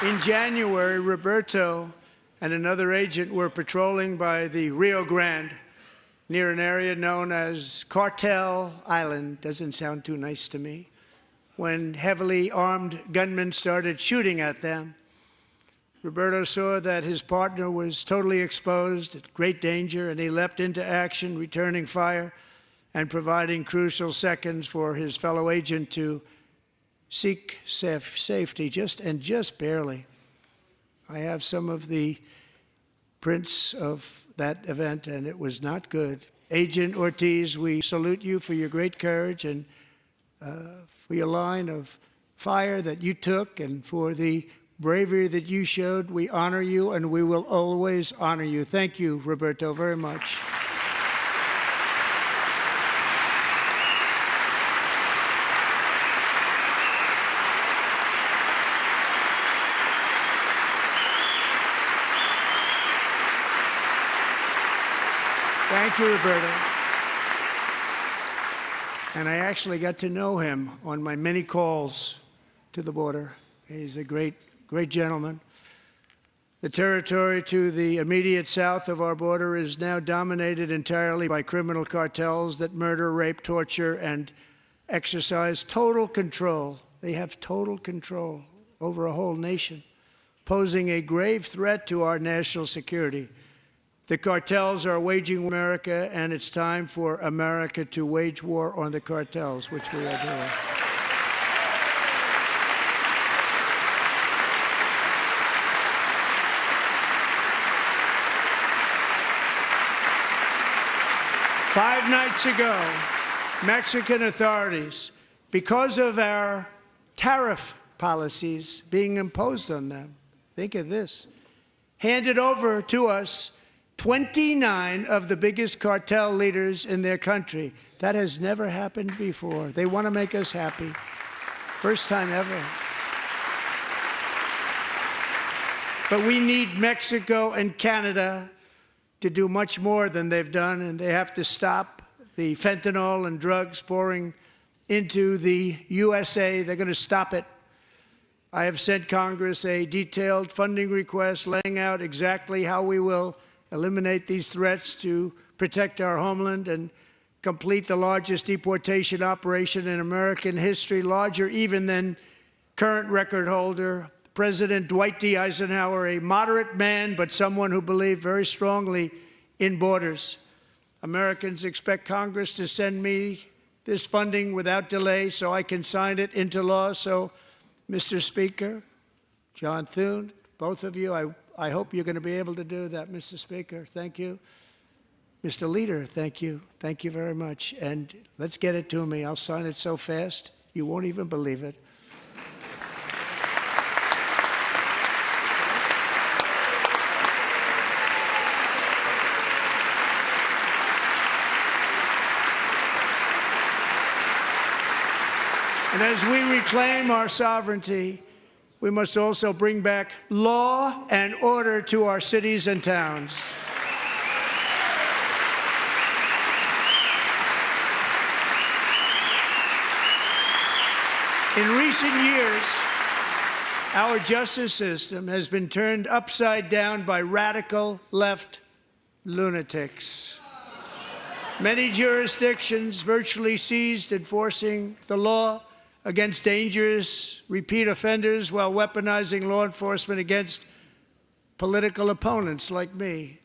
In January, Roberto and another agent were patrolling by the Rio Grande near an area known as Cartel Island. Doesn't sound too nice to me. When heavily armed gunmen started shooting at them, Roberto saw that his partner was totally exposed, at great danger, and he leapt into action, returning fire and providing crucial seconds for his fellow agent to seek safety, just barely. I have some of the prints of that event, and it was not good. Agent Ortiz, we salute you for your great courage and for your line of fire that you took and for the bravery that you showed. We honor you, and we will always honor you. Thank you, Roberto, very much. Thank you, Roberto. And I actually got to know him on my many calls to the border. He's a great gentleman. The territory to the immediate south of our border is now dominated entirely by criminal cartels that murder, rape, torture, and exercise total control. They have total control over a whole nation, posing a grave threat to our national security. The cartels are waging America, and it's time for America to wage war on the cartels, which we are doing. Five nights ago, Mexican authorities, because of our tariff policies being imposed on them, think of this, handed over to us 29 of the biggest cartel leaders in their country. That has never happened before. They want to make us happy. First time ever. But we need Mexico and Canada to do much more than they've done, and they have to stop the fentanyl and drugs pouring into the USA. They're going to stop it. I have sent Congress a detailed funding request laying out exactly how we will eliminate these threats to protect our homeland and complete the largest deportation operation in American history, larger even than current record holder, President Dwight D. Eisenhower, a moderate man, but someone who believed very strongly in borders. Americans expect Congress to send me this funding without delay so I can sign it into law. So, Mr. Speaker, John Thune, both of you, I hope you're going to be able to do that, Mr. Speaker. Thank you. Mr. Leader, thank you. Thank you very much. And let's get it to me. I'll sign it so fast, you won't even believe it. And as we reclaim our sovereignty, we must also bring back law and order to our cities and towns. In recent years, our justice system has been turned upside down by radical left lunatics. Many jurisdictions virtually ceased enforcing the law against dangerous repeat offenders while weaponizing law enforcement against political opponents like me.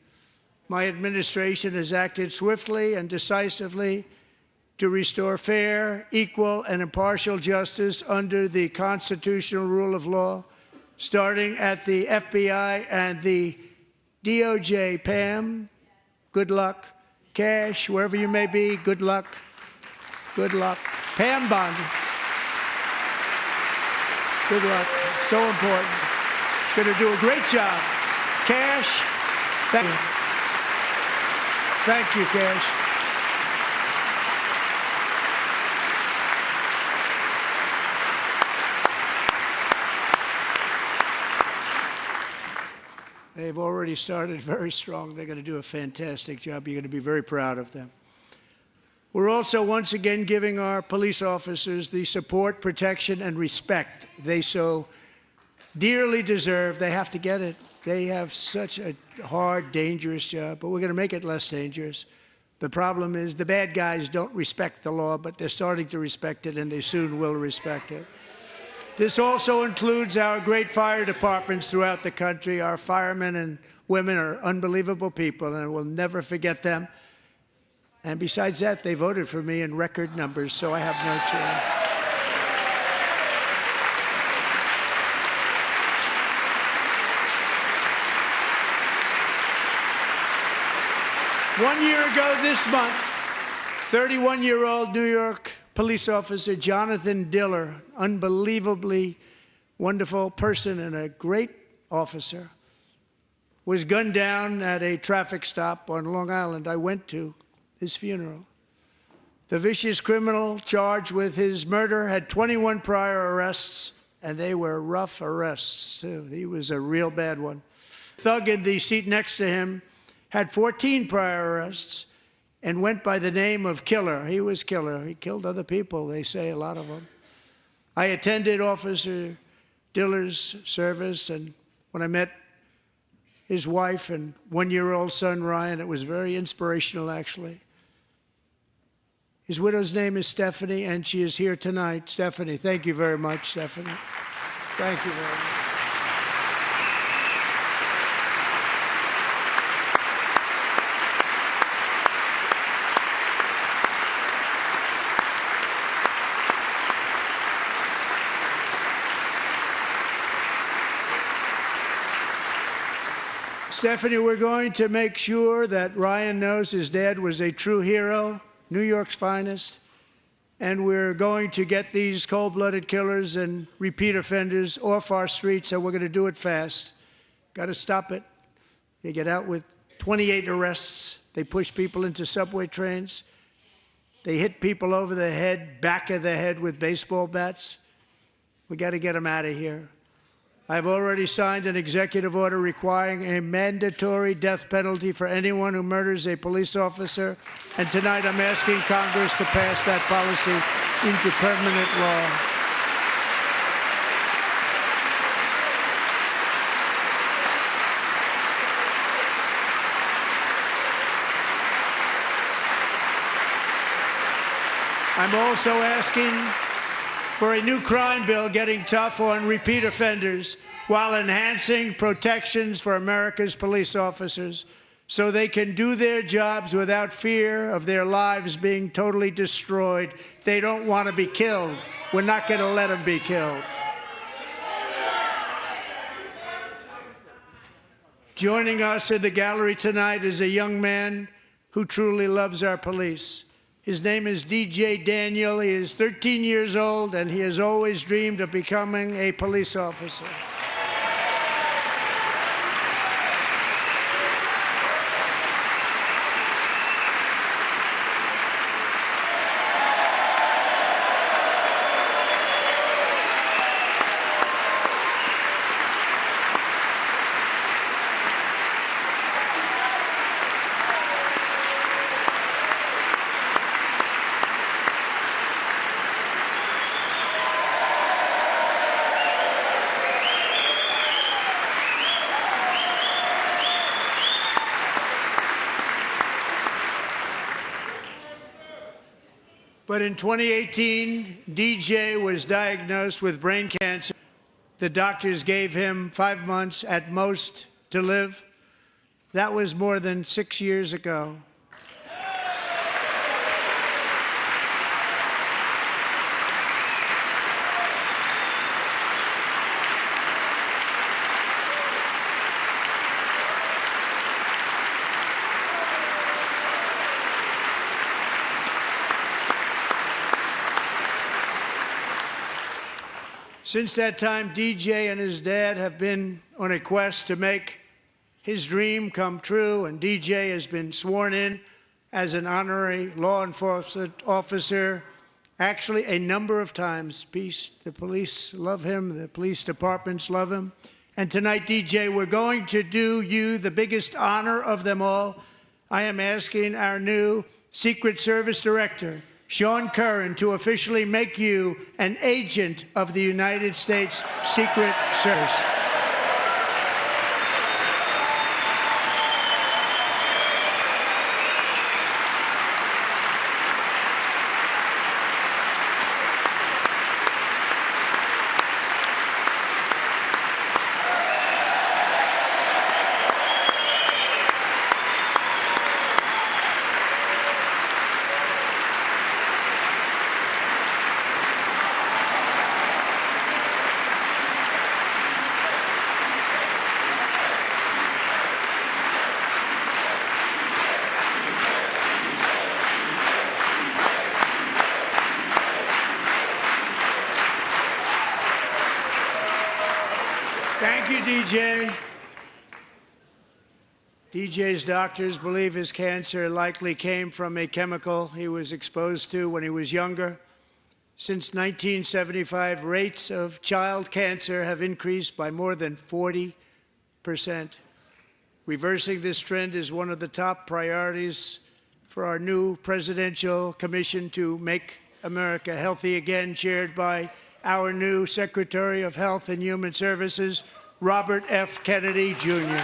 My administration has acted swiftly and decisively to restore fair, equal, and impartial justice under the constitutional rule of law, starting at the FBI and the DOJ. Pam, good luck. Cash, wherever you may be, good luck. Good luck. Pam Bondi. Good luck. So important. Going to do a great job. Cash, thank you. Thank you, Cash. They've already started very strong. They're going to do a fantastic job. You're going to be very proud of them. We're also once again giving our police officers the support, protection, and respect they so dearly deserve. They have to get it. They have such a hard, dangerous job, but we're going to make it less dangerous. The problem is the bad guys don't respect the law, but they're starting to respect it, and they soon will respect it. This also includes our great fire departments throughout the country. Our firemen and women are unbelievable people, and we'll never forget them. And besides that, they voted for me in record numbers, so I have no choice. 1 year ago this month, 31-year-old New York police officer Jonathan Diller, unbelievably wonderful person and a great officer, was gunned down at a traffic stop on Long Island. I went to his funeral. The vicious criminal charged with his murder had 21 prior arrests, and they were rough arrests, too. He was a real bad one. The thug in the seat next to him had 14 prior arrests and went by the name of Killer. He was Killer. He killed other people, they say, a lot of them. I attended Officer Diller's service, and when I met his wife and one-year-old son, Ryan, it was very inspirational, actually. His widow's name is Stephanie, and she is here tonight. Stephanie, thank you very much, Stephanie. Thank you very much. Stephanie, we're going to make sure that Ryan knows his dad was a true hero, New York's finest, and we're going to get these cold-blooded killers and repeat offenders off our streets, and we're going to do it fast. Got to stop it. They get out with 28 arrests. They push people into subway trains. They hit people over the head, back of the head with baseball bats. We got to get them out of here. I've already signed an executive order requiring a mandatory death penalty for anyone who murders a police officer, and tonight I'm asking Congress to pass that policy into permanent law. I'm also asking for a new crime bill getting tough on repeat offenders while enhancing protections for America's police officers so they can do their jobs without fear of their lives being totally destroyed. They don't want to be killed. We're not going to let them be killed. Joining us in the gallery tonight is a young man who truly loves our police. His name is DJ Daniel. He is 13 years old, and he has always dreamed of becoming a police officer. But in 2018, DJ was diagnosed with brain cancer. The doctors gave him 5 months at most to live. That was more than 6 years ago. Since that time, DJ and his dad have been on a quest to make his dream come true, and DJ has been sworn in as an honorary law enforcement officer, actually a number of times. The police love him, the police departments love him. And tonight, DJ, we're going to do you the biggest honor of them all. I am asking our new Secret Service Director, Sean Curran, to officially make you an agent of the United States Secret Service. Thank you, DJ. DJ's doctors believe his cancer likely came from a chemical he was exposed to when he was younger. Since 1975, rates of child cancer have increased by more than 40%. Reversing this trend is one of the top priorities for our new presidential commission to make America healthy again, chaired by our new Secretary of Health and Human Services, Robert F. Kennedy, Jr.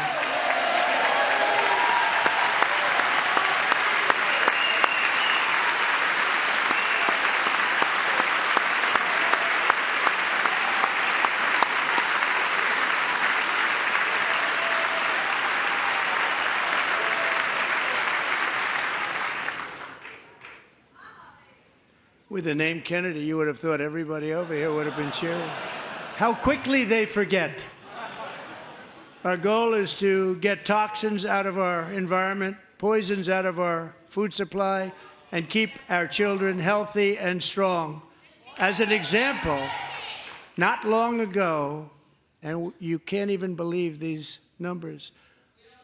With the name Kennedy, you would have thought everybody over here would have been cheering. How quickly they forget. Our goal is to get toxins out of our environment, poisons out of our food supply, and keep our children healthy and strong. As an example, not long ago, and you can't even believe these numbers,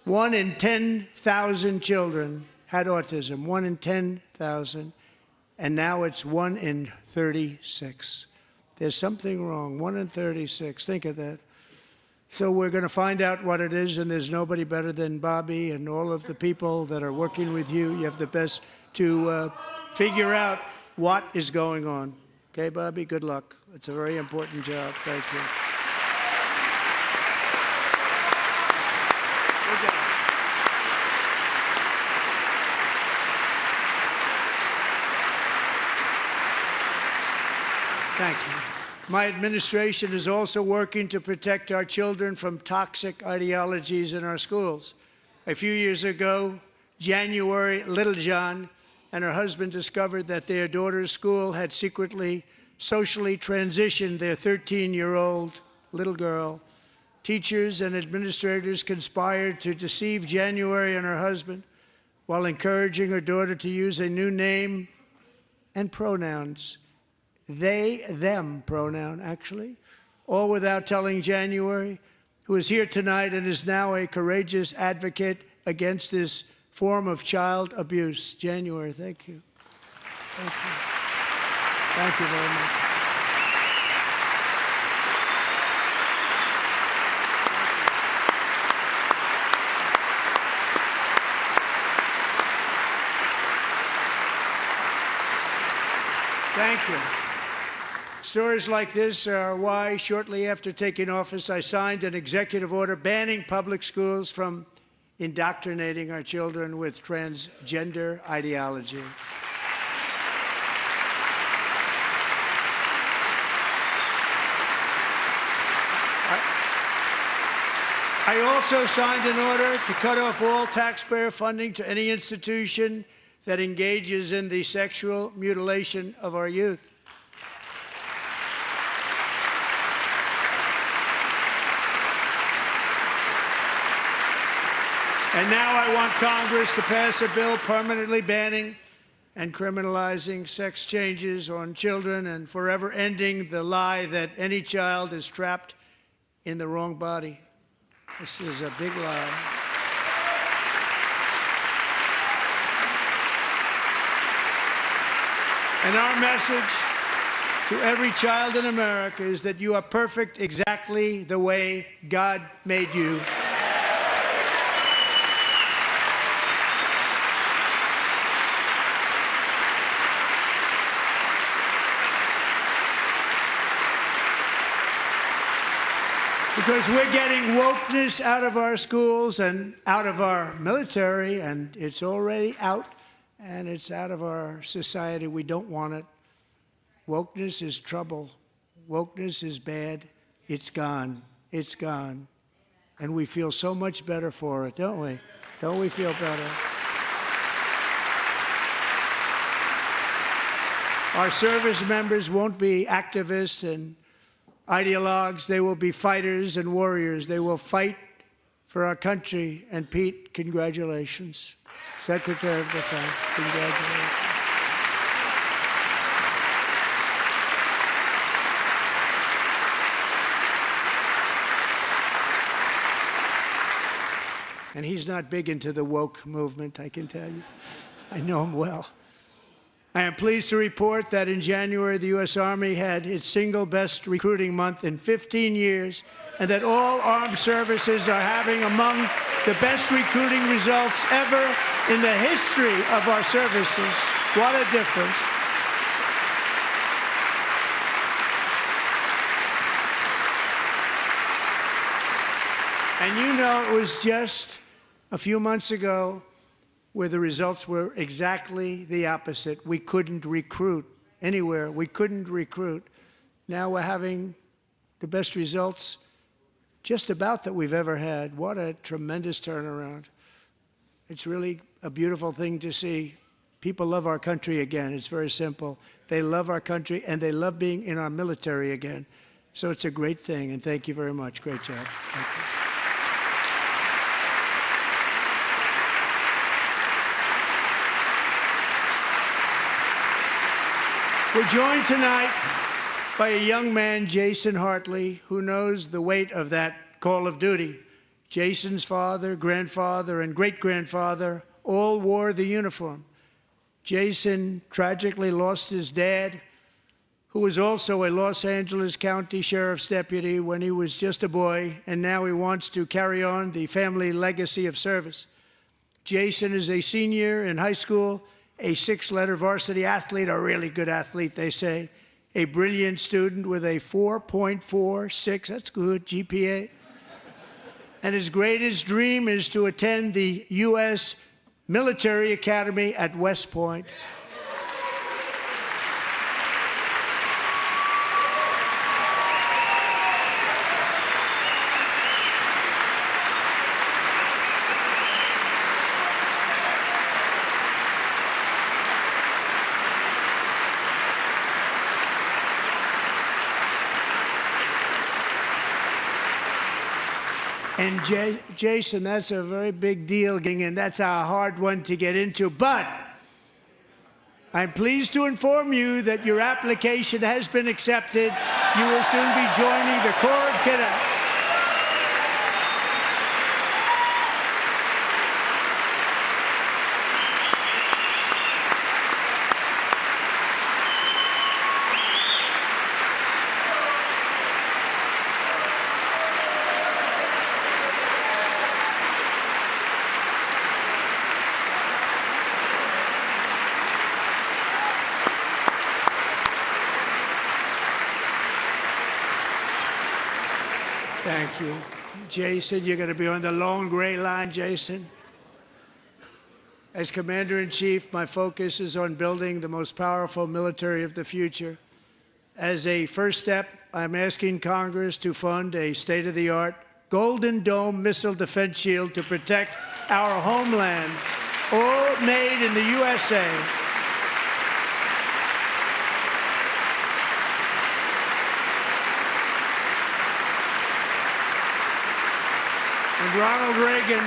1 in 10,000 children had autism, 1 in 10,000. And now it's 1 in 36. There's something wrong, 1 in 36. Think of that. So we're going to find out what it is, and there's nobody better than Bobby and all of the people that are working with you. You have the best to figure out what is going on. Okay, Bobby, good luck. It's a very important job. Thank you. Good job. Thank you. My administration is also working to protect our children from toxic ideologies in our schools. A few years ago, January Littlejohn and her husband discovered that their daughter's school had secretly socially transitioned their 13-year-old little girl. Teachers and administrators conspired to deceive January and her husband while encouraging her daughter to use a new name and pronouns. They, them pronoun, actually, all without telling January, who is here tonight and is now a courageous advocate against this form of child abuse. January, thank you. Thank you. Thank you very much. Thank you. Stories like this are why, shortly after taking office, I signed an executive order banning public schools from indoctrinating our children with transgender ideology. I also signed an order to cut off all taxpayer funding to any institution that engages in the sexual mutilation of our youth. And now I want Congress to pass a bill permanently banning and criminalizing sex changes on children and forever ending the lie that any child is trapped in the wrong body. This is a big lie. And our message to every child in America is that you are perfect exactly the way God made you. Because we're getting wokeness out of our schools and out of our military, and it's already out, and it's out of our society. We don't want it. Wokeness is trouble. Wokeness is bad. It's gone. It's gone. And we feel so much better for it, don't we? Don't we feel better? Our service members won't be activists and ideologues. They will be fighters and warriors. They will fight for our country. And Pete, congratulations. Secretary of Defense, congratulations. And he's not big into the woke movement, I can tell you. I know him well. I am pleased to report that in January, the U.S. Army had its single best recruiting month in 15 years, and that all armed services are having among the best recruiting results ever in the history of our services. What a difference. And you know, it was just a few months ago where the results were exactly the opposite. We couldn't recruit anywhere. We couldn't recruit. Now we're having the best results just about that we've ever had. What a tremendous turnaround. It's really a beautiful thing to see. People love our country again. It's very simple. They love our country, and they love being in our military again. So it's a great thing, and thank you very much. Great job. Thank you. We're joined tonight by a young man, Jason Hartley, who knows the weight of that call of duty. Jason's father, grandfather, and great-grandfather all wore the uniform. Jason tragically lost his dad, who was also a Los Angeles County Sheriff's deputy when he was just a boy, and now he wants to carry on the family legacy of service. Jason is a senior in high school, a six-letter varsity athlete, a really good athlete, they say, a brilliant student with a 4.46, that's good, GPA. And his greatest dream is to attend the U.S. Military Academy at West Point. And Jason, that's a very big deal, and that's a hard one to get into. But I'm pleased to inform you that your application has been accepted. You will soon be joining the Corps of Cadets. Thank you. Jason, you're going to be on the long gray line, Jason. As Commander-in-Chief, my focus is on building the most powerful military of the future. As a first step, I'm asking Congress to fund a state-of-the-art Golden Dome missile defense shield to protect our homeland, all made in the USA. And Ronald Reagan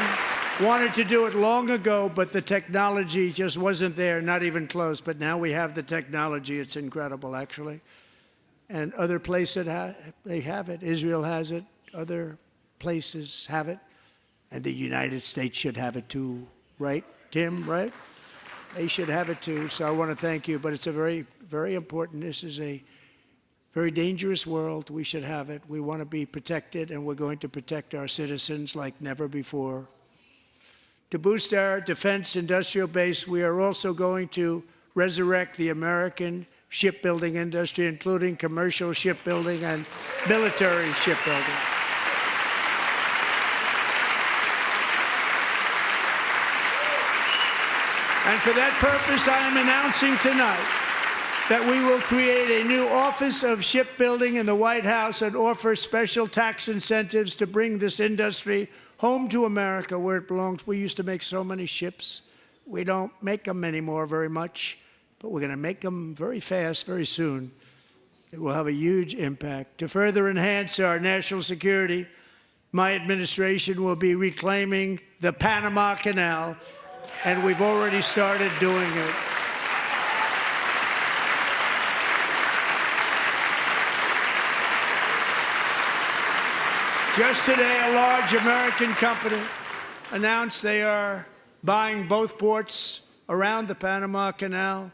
wanted to do it long ago, but the technology just wasn't there, not even close. But now we have the technology. It's incredible, actually. And other places, they have it. Israel has it. Other places have it. And the United States should have it too, right, Tim, right? They should have it too. So I want to thank you. But it's a very, very important. This is a very dangerous world. We should have it. We want to be protected, and we're going to protect our citizens like never before. To boost our defense industrial base, we are also going to resurrect the American shipbuilding industry, including commercial shipbuilding and military shipbuilding. And for that purpose, I am announcing tonight that we will create a new Office of Shipbuilding in the White House and offer special tax incentives to bring this industry home to America where it belongs. We used to make so many ships. We don't make them anymore very much, but we're going to make them very fast, very soon. It will have a huge impact. To further enhance our national security, my administration will be reclaiming the Panama Canal, and we've already started doing it. Just today, a large American company announced they are buying both ports around the Panama Canal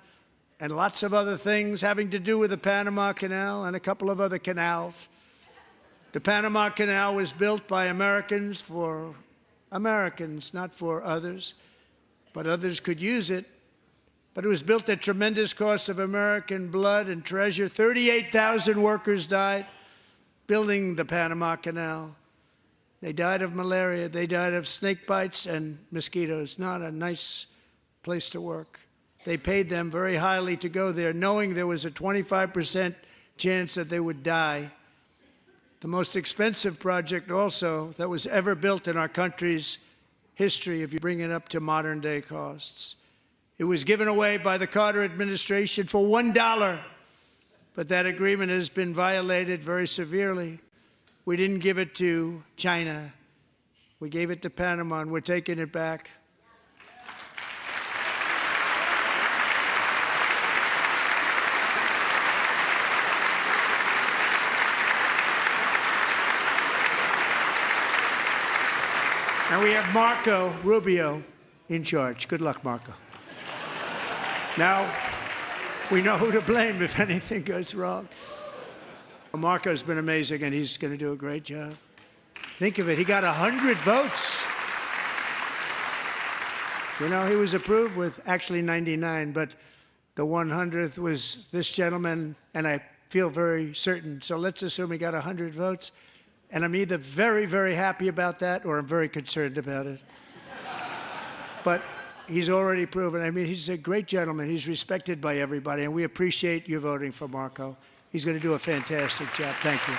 and lots of other things having to do with the Panama Canal and a couple of other canals. The Panama Canal was built by Americans for Americans, not for others, but others could use it. But it was built at tremendous cost of American blood and treasure. 38,000 workers died building the Panama Canal. They died of malaria. They died of snake bites and mosquitoes. Not a nice place to work. They paid them very highly to go there, knowing there was a 25% chance that they would die. The most expensive project also that was ever built in our country's history, if you bring it up to modern day costs. It was given away by the Carter administration for $1, but that agreement has been violated very severely. We didn't give it to China. We gave it to Panama, and we're taking it back. And we have Marco Rubio in charge. Good luck, Marco. Now, we know who to blame if anything goes wrong. Marco's been amazing, and he's going to do a great job. Think of it. He got 100 votes. You know, he was approved with actually 99, but the 100th was this gentleman, and I feel very certain. So let's assume he got 100 votes. And I'm either very, very happy about that or I'm very concerned about it. But he's already proven. I mean, he's a great gentleman. He's respected by everybody, and we appreciate you voting for Marco. He's going to do a fantastic job. Thank you.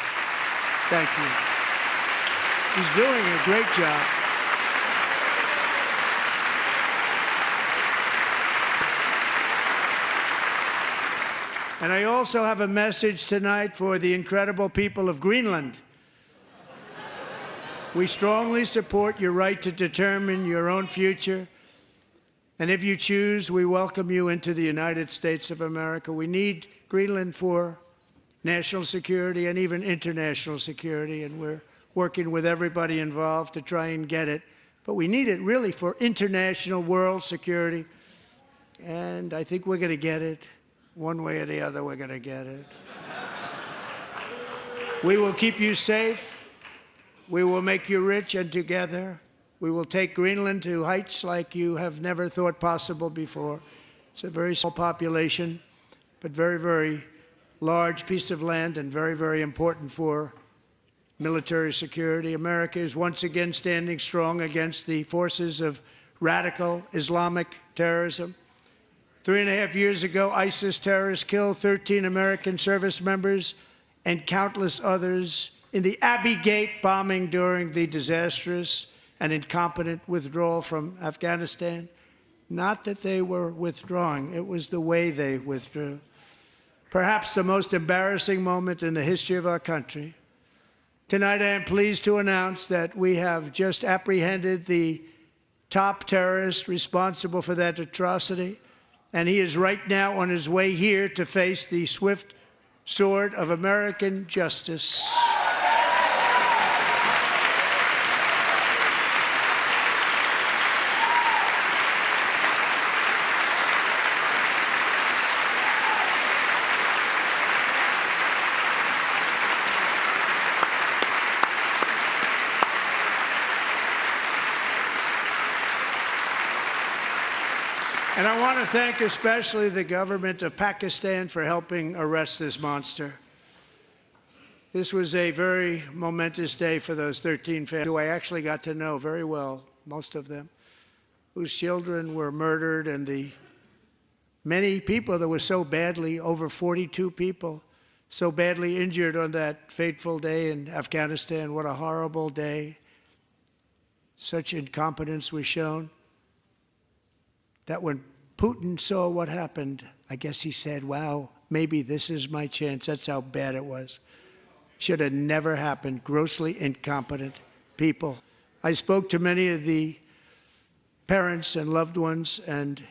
Thank you. He's doing a great job. And I also have a message tonight for the incredible people of Greenland. We strongly support your right to determine your own future. And if you choose, we welcome you into the United States of America. We need Greenland for national security and even international security, and we're working with everybody involved to try and get it. But we need it really for international world security, and I think we're going to get it. One way or the other, we're going to get it. We will keep you safe. We will make you rich, and together we will take Greenland to heights like you have never thought possible before. It's a very small population, but very, very large piece of land and very, very important for military security. America is once again standing strong against the forces of radical Islamic terrorism. 3.5 years ago, ISIS terrorists killed 13 American service members and countless others in the Abbey Gate bombing during the disastrous and incompetent withdrawal from Afghanistan. Not that they were withdrawing, it was the way they withdrew. Perhaps the most embarrassing moment in the history of our country. Tonight, I am pleased to announce that we have just apprehended the top terrorist responsible for that atrocity, and he is right now on his way here to face the swift sword of American justice. And I want to thank especially the government of Pakistan for helping arrest this monster. This was a very momentous day for those 13 families who I actually got to know very well, most of them, whose children were murdered, and the many people that were so badly, over 42 people, so badly injured on that fateful day in Afghanistan. What a horrible day. Such incompetence was shown that when Putin saw what happened, I guess he said, wow, maybe this is my chance. That's how bad it was. Should have never happened. Grossly incompetent people. I spoke to many of the parents and loved ones, and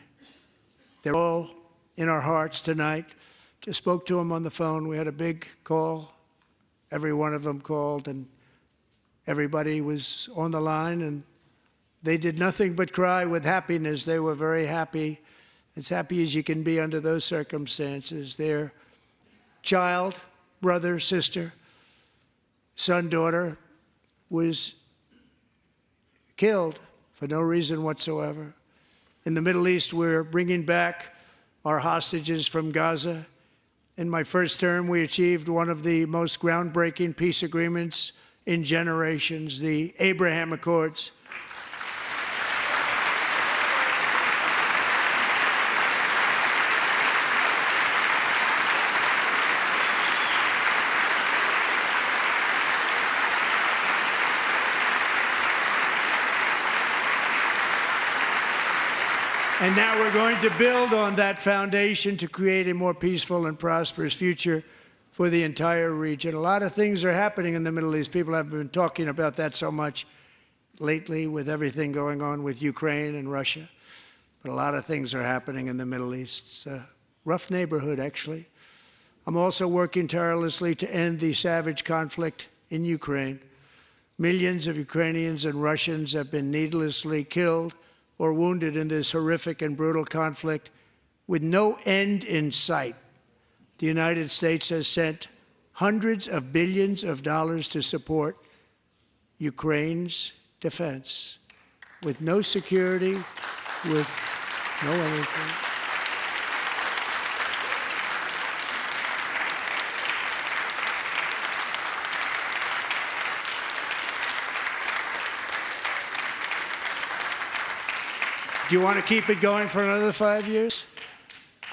they're all in our hearts tonight. Just spoke to them on the phone. We had a big call. Every one of them called, and everybody was on the line, and They did nothing but cry with happiness. They were very happy, as happy as you can be under those circumstances. Their child, brother, sister, son, daughter was killed for no reason whatsoever. In the Middle East, we're bringing back our hostages from Gaza. In my first term, we achieved one of the most groundbreaking peace agreements in generations, the Abraham Accords. And now we're going to build on that foundation to create a more peaceful and prosperous future for the entire region. A lot of things are happening in the Middle East. People have been talking about that so much lately with everything going on with Ukraine and Russia. But a lot of things are happening in the Middle East. It's a rough neighborhood, actually. I'm also working tirelessly to end the savage conflict in Ukraine. Millions of Ukrainians and Russians have been needlessly killed or wounded in this horrific and brutal conflict with no end in sight. The United States has sent hundreds of billions of dollars to support Ukraine's defense with no security, with no anything. Do you want to keep it going for another 5 years?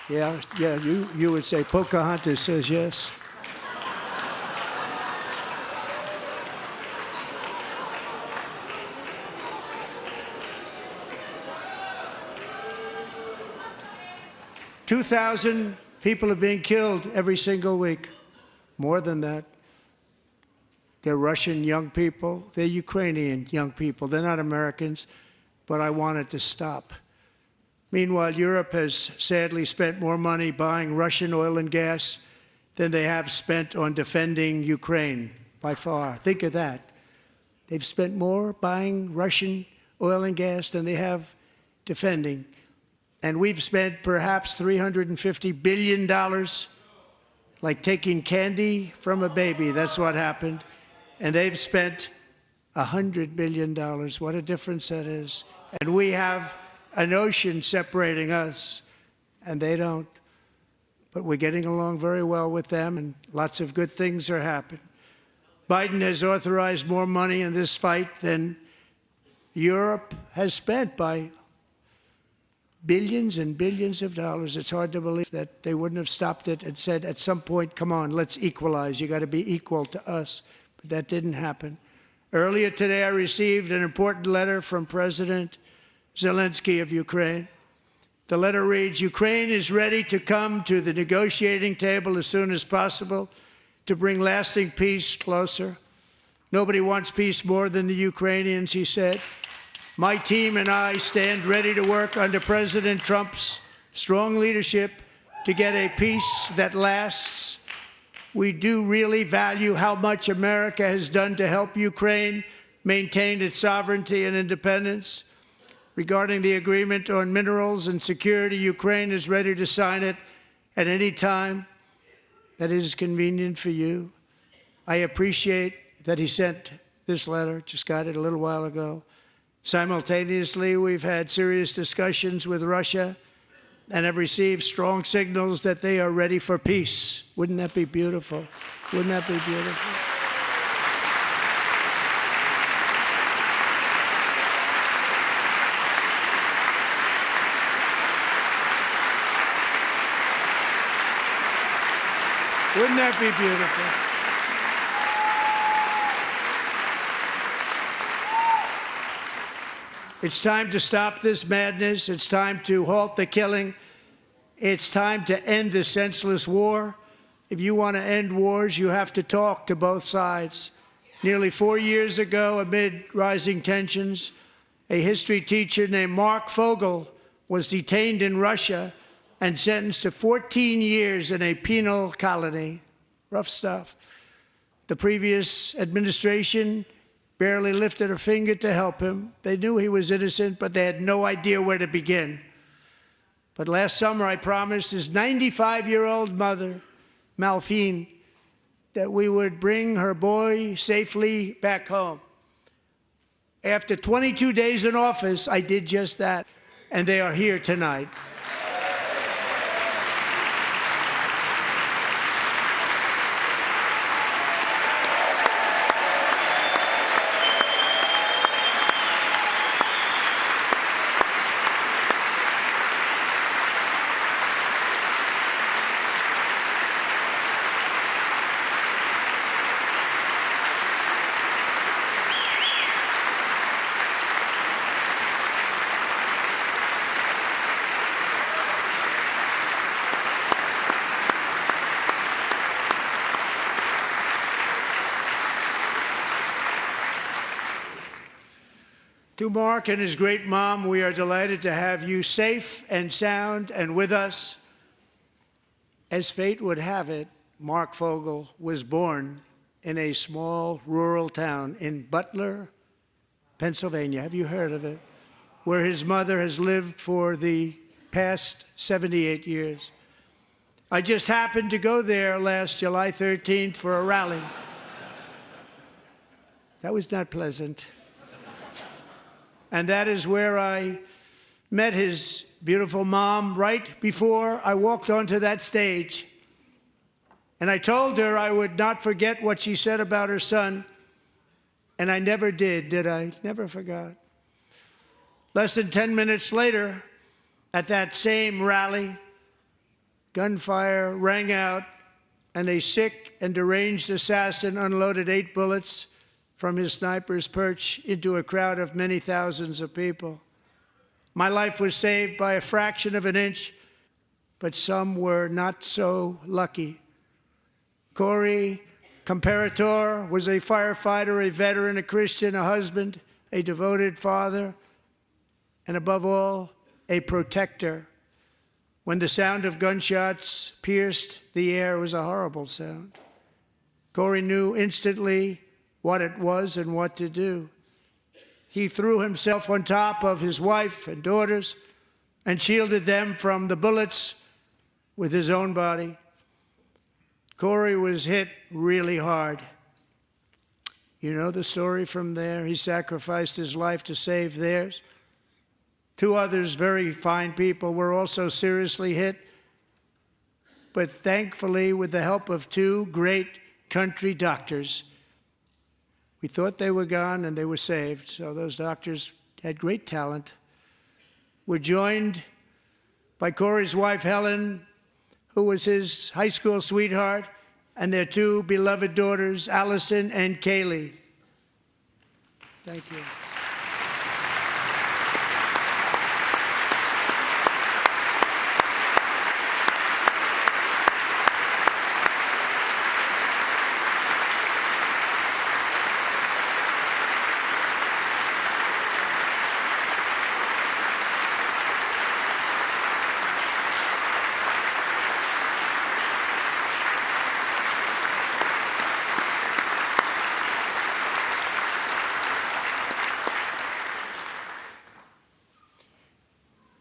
Yeah, you would say Pocahontas says yes. $2,000 people are being killed every single week. More than that. They're Russian young people. They're Ukrainian young people. They're not Americans. But I want it to stop. Meanwhile, Europe has sadly spent more money buying Russian oil and gas than they have spent on defending Ukraine, by far. Think of that. They've spent more buying Russian oil and gas than they have defending. And we've spent perhaps $350 billion, like taking candy from a baby. That's what happened. And they've spent $100 billion. What a difference that is. And we have an ocean separating us, and they don't. But we're getting along very well with them, and lots of good things are happening. Biden has authorized more money in this fight than Europe has spent by billions and billions of dollars. It's hard to believe that they wouldn't have stopped it and said, at some point, come on, let's equalize. You got to be equal to us. But that didn't happen. Earlier today, I received an important letter from President Zelensky of Ukraine. The letter reads, Ukraine is ready to come to the negotiating table as soon as possible to bring lasting peace closer. Nobody wants peace more than the Ukrainians, he said. My team and I stand ready to work under President Trump's strong leadership to get a peace that lasts. We do really value how much America has done to help Ukraine maintain its sovereignty and independence. Regarding the agreement on minerals and security, Ukraine is ready to sign it at any time that is convenient for you. I appreciate that he sent this letter, just got it a little while ago. Simultaneously, we've had serious discussions with Russia and have received strong signals that they are ready for peace. Wouldn't that be beautiful? Wouldn't that be beautiful? Wouldn't that be beautiful? It's time to stop this madness. It's time to halt the killing. It's time to end this senseless war. If you want to end wars, you have to talk to both sides. Nearly 4 years ago, amid rising tensions, a history teacher named Mark Fogel was detained in Russia and sentenced to 14 years in a penal colony. Rough stuff. The previous administration barely lifted a finger to help him. They knew he was innocent, but they had no idea where to begin. But last summer, I promised his 95-year-old mother, Malphine, that we would bring her boy safely back home. After 22 days in office, I did just that, and they are here tonight. To Mark and his great mom, we are delighted to have you safe and sound and with us. As fate would have it, Mark Fogel was born in a small rural town in Butler, Pennsylvania. Have you heard of it? Where his mother has lived for the past 78 years. I just happened to go there last July 13th for a rally. That was not pleasant. And that is where I met his beautiful mom right before I walked onto that stage. And I told her I would not forget what she said about her son. And I never did I? Never forgot. Less than 10 minutes later, at that same rally, gunfire rang out, and a sick and deranged assassin unloaded 8 bullets from his sniper's perch into a crowd of many thousands of people. My life was saved by a fraction of an inch, but some were not so lucky. Corey Comparator was a firefighter, a veteran, a Christian, a husband, a devoted father, and above all, a protector. When the sound of gunshots pierced the air, it was a horrible sound. Corey knew instantly what it was and what to do. He threw himself on top of his wife and daughters and shielded them from the bullets with his own body. Corey was hit really hard. You know the story from there. He sacrificed his life to save theirs. 2 others, very fine people, were also seriously hit. But thankfully, with the help of 2 great country doctors, we thought they were gone and they were saved. So those doctors had great talent. We're joined by Corey's wife, Helen, who was his high school sweetheart, and their 2 beloved daughters, Allison and Kaylee. Thank you.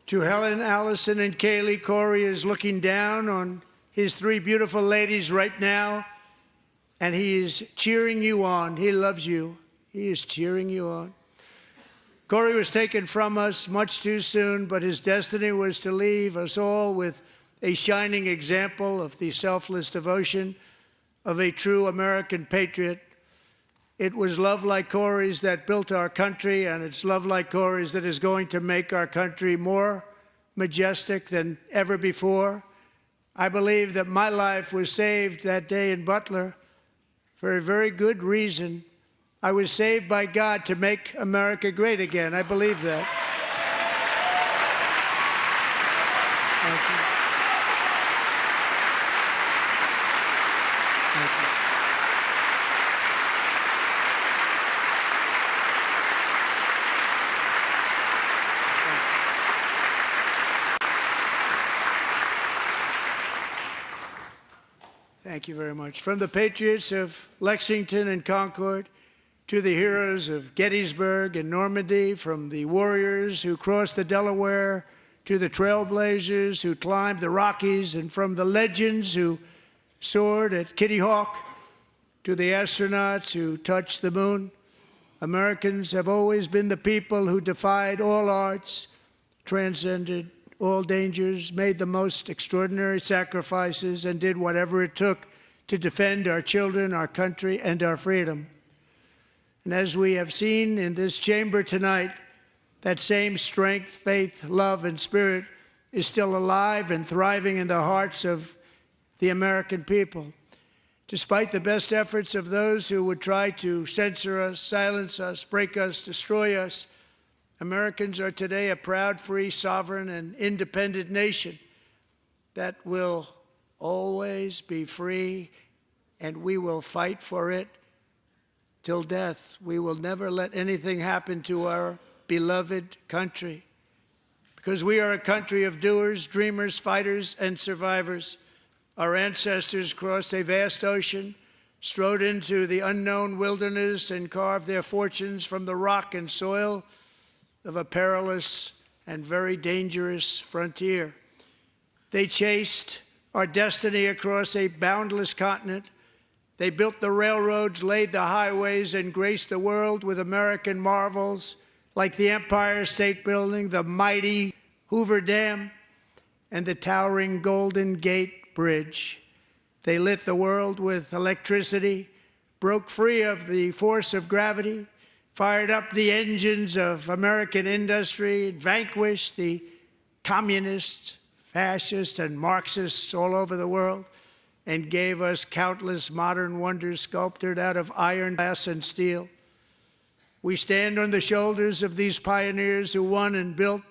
To Helen, Allison, and Kaylee, Corey is looking down on his 3 beautiful ladies right now, and he is cheering you on. He loves you. He is cheering you on. Corey was taken from us much too soon, but his destiny was to leave us all with a shining example of the selfless devotion of a true American patriot. It was love like Corey's that built our country, and it's love like Corey's that is going to make our country more majestic than ever before. I believe that my life was saved that day in Butler for a very good reason. I was saved by God to make America great again. I believe that. Thank you. Thank you. Thank you very much. From the Patriots of Lexington and Concord, to the heroes of Gettysburg and Normandy, from the warriors who crossed the Delaware to the trailblazers who climbed the Rockies, and from the legends who soared at Kitty Hawk to the astronauts who touched the moon. Americans have always been the people who defied all odds, transcended all dangers, made the most extraordinary sacrifices, and did whatever it took to defend our children, our country, and our freedom. And as we have seen in this chamber tonight, that same strength, faith, love, and spirit is still alive and thriving in the hearts of the American people. Despite the best efforts of those who would try to censor us, silence us, break us, destroy us, Americans are today a proud, free, sovereign, and independent nation that will always be free, and we will fight for it till death. We will never let anything happen to our beloved country, because we are a country of doers, dreamers, fighters, and survivors. Our ancestors crossed a vast ocean, strode into the unknown wilderness, and carved their fortunes from the rock and soil of a perilous and very dangerous frontier. They chased our destiny across a boundless continent. They built the railroads, laid the highways, and graced the world with American marvels like the Empire State Building, the mighty Hoover Dam, and the towering Golden Gate Bridge. They lit the world with electricity, broke free of the force of gravity, fired up the engines of American industry, vanquished the communists, fascists, and Marxists all over the world, and gave us countless modern wonders sculptured out of iron, glass, and steel. We stand on the shoulders of these pioneers who won and built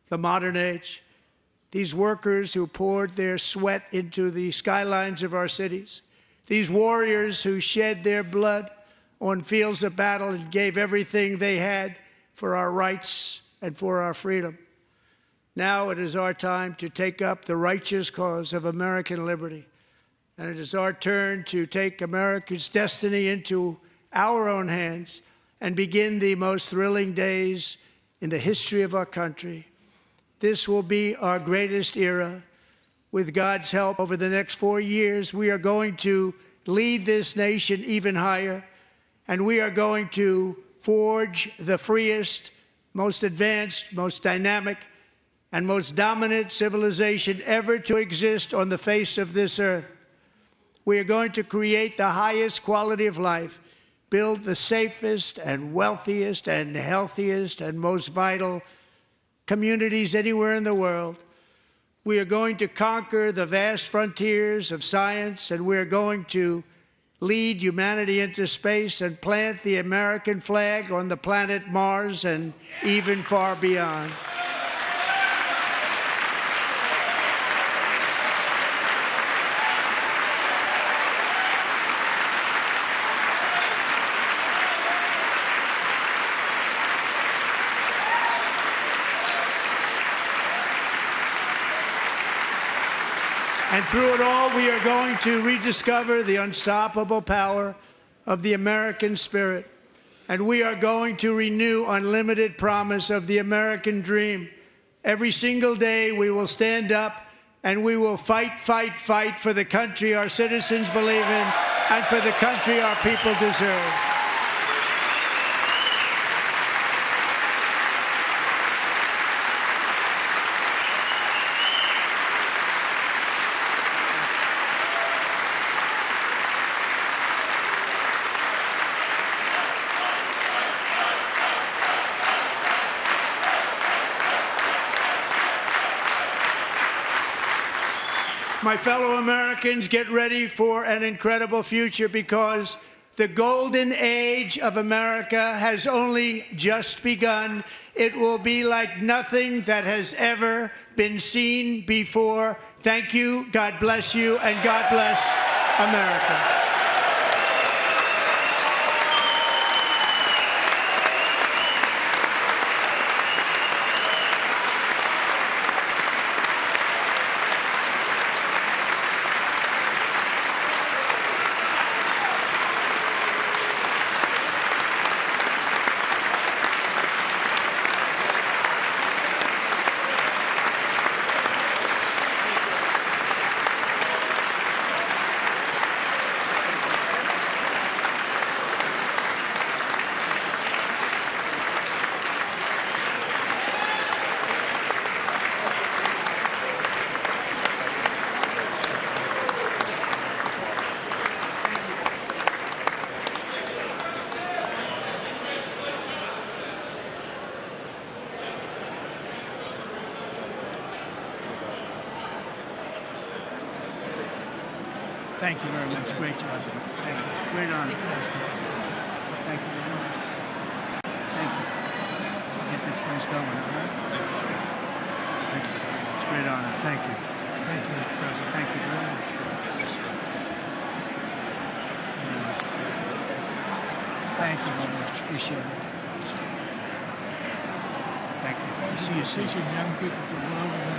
the modern age, these workers who poured their sweat into the skylines of our cities, these warriors who shed their blood on fields of battle and gave everything they had for our rights and for our freedom. Now it is our time to take up the righteous cause of American liberty. And it is our turn to take America's destiny into our own hands and begin the most thrilling days in the history of our country. This will be our greatest era. With God's help, over the next 4 years, we are going to lead this nation even higher, and we are going to forge the freest, most advanced, most dynamic, and most dominant civilization ever to exist on the face of this earth. We are going to create the highest quality of life, build the safest and wealthiest and healthiest and most vital communities anywhere in the world. We are going to conquer the vast frontiers of science, and we are going to lead humanity into space and plant the American flag on the planet Mars and even far beyond. And through it all, we are going to rediscover the unstoppable power of the American spirit. And we are going to renew unlimited promise of the American dream. Every single day, we will stand up and we will fight, fight, fight for the country our citizens believe in and for the country our people deserve. My fellow Americans, get ready for an incredible future, because the golden age of America has only just begun. It will be like nothing that has ever been seen before. Thank you, God bless you, and God bless America. Thank you very much. Great job. Thank you. Great honor. Thank you very much. Thank you. Get this place going, all right? Thank you, sir. Thank you. It's a great honor. Thank you. Thank you, Mr. President. Thank you very much. Yes, sir. Thank you very much. Appreciate it. Thank you. I see you teaching young people to love and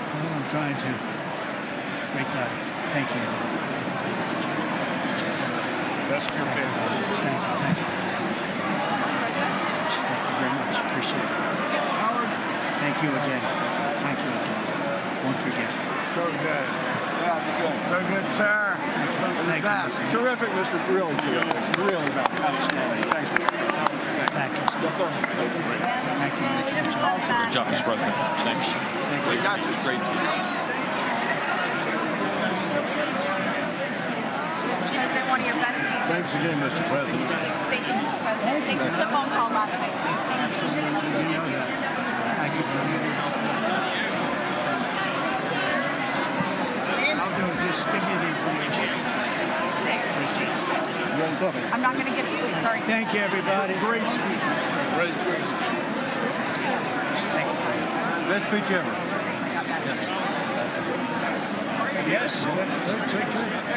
well, I'm trying to. Great guy. Thank you. That's your favorite. Thank you. Thank you. Thank you very much. Appreciate it. Howard. Thank you again. Thank you again. Won't forget. So good. Yeah, it's good. So good, sir. Thank you. Best. Terrific, Mr. Really good. It's really outstanding. Thanks. Thank you. Yes, sir. Thank you. Good job, Mr. President. Thanks. We got you. Great. Mr. President, one of your best speeches. Thanks again, Mr. President. Thank you, Mr. President. Thanks for the phone call last night, too. Thank you. Absolutely. You know that. Thank you very much. I'll do it. Just give me the information. I'm not going to get it, please. Sorry. Thank you, everybody. Great speech. Great speech. Thank you. Best speech ever. Yes. Good.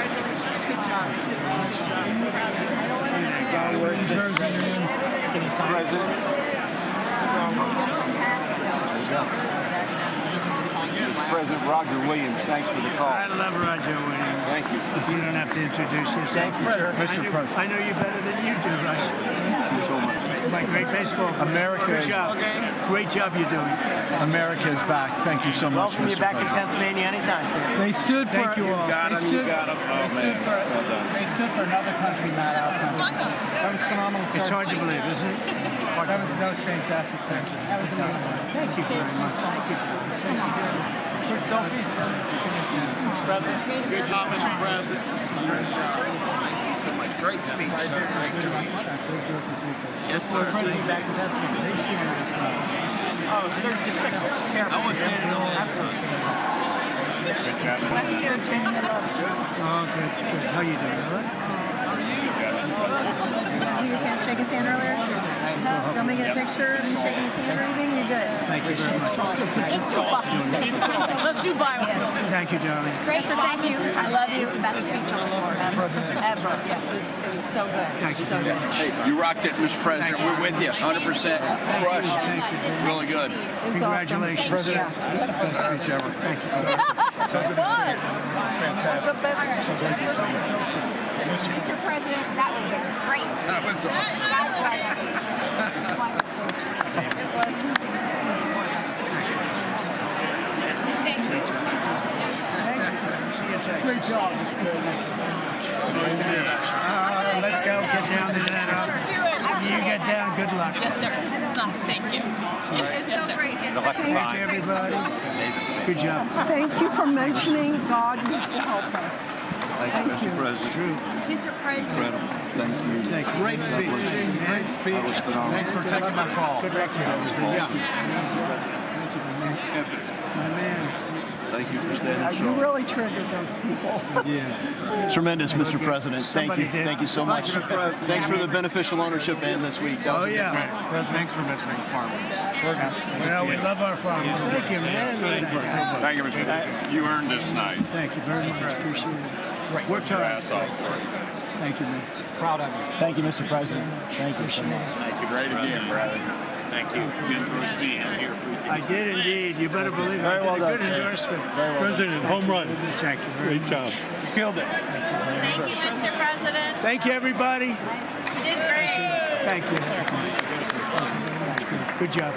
President Roger Williams, thanks for the call. I love Roger Williams. Thank you. You don't have to introduce yourself. Thank you, sir. Mr. President. I know you better than you do, Roger. Thank you so much. My great baseball player. America Good is- job. Great job you're doing. America is back. Thank you so much, Welcome you Mr. back to President. Pennsylvania anytime, sir. They stood for. Thank you all. They stood for another country, not our country. That was phenomenal, sir. It's hard to believe, isn't it? That was fantastic, sir. That was amazing. Thank you very much. Thank you. Quick selfie. Mr. President. Good job, Mr. President. Great job. Thank you so much. Great speech, sir. Great speech. Yes, sir. President back to Pennsylvania. Oh, they're just like I was standing on that. West Virginia. Oh, good. How you doing? All right? Did you get a chance to shake his hand earlier? Do you want me to get a picture of you shaking his hand or anything? You're good. Thank you very much. Let's do biofilm. Thank you, darling. Great, sir. Thank you. I love you. Best speech on the floor ever. Yeah, it was so good. Thank you So very good. much. Hey, you rocked it, Mr. President. We're with you. 100% crushed. Thank you. Really good. Congratulations. President. Best speech ever. Thank you. It was. What's the best? Mr. President, that was a great speech. That was awesome. God bless you. Wonderful. It was wonderful. Thank you. Great job. Let's go. Get down to that. You get down. Good luck. Yes, sir. Thank you. It's so great. Thank you, everybody. Good job. Thank you for mentioning God needs to help us. Thank you, Mr. President. It's true. Mr. President. Incredible. Thank you. Thank you. Great speech. Great speech. That was phenomenal. Thanks for taking my call. Good luck. Yeah. Epic. My man. Thank you for standing You strong. really triggered those people. Tremendous, Mr. President. Thank Somebody you. did. Thank you so much. Thanks for the beneficial ownership and this week. That was Oh, a good yeah. time. Thanks for mentioning farmers. Well, we love our farmers. Thank you, man. Thank you, Mr. President. You earned this night. Thank you very much. Appreciate it. Worked hard. Thank you, man. Proud of you. Thank you, Mr. President. Thank you so much. Nice to be great again, brother. Thank you. You endorsed me. I'm here for you. I did indeed. You better believe it. Very well I did a done, good sir. endorsement. President, home run. Thank you very much. job. You killed it. Thank you, Mr. President. Thank you, everybody. You did great. Thank you. Good job.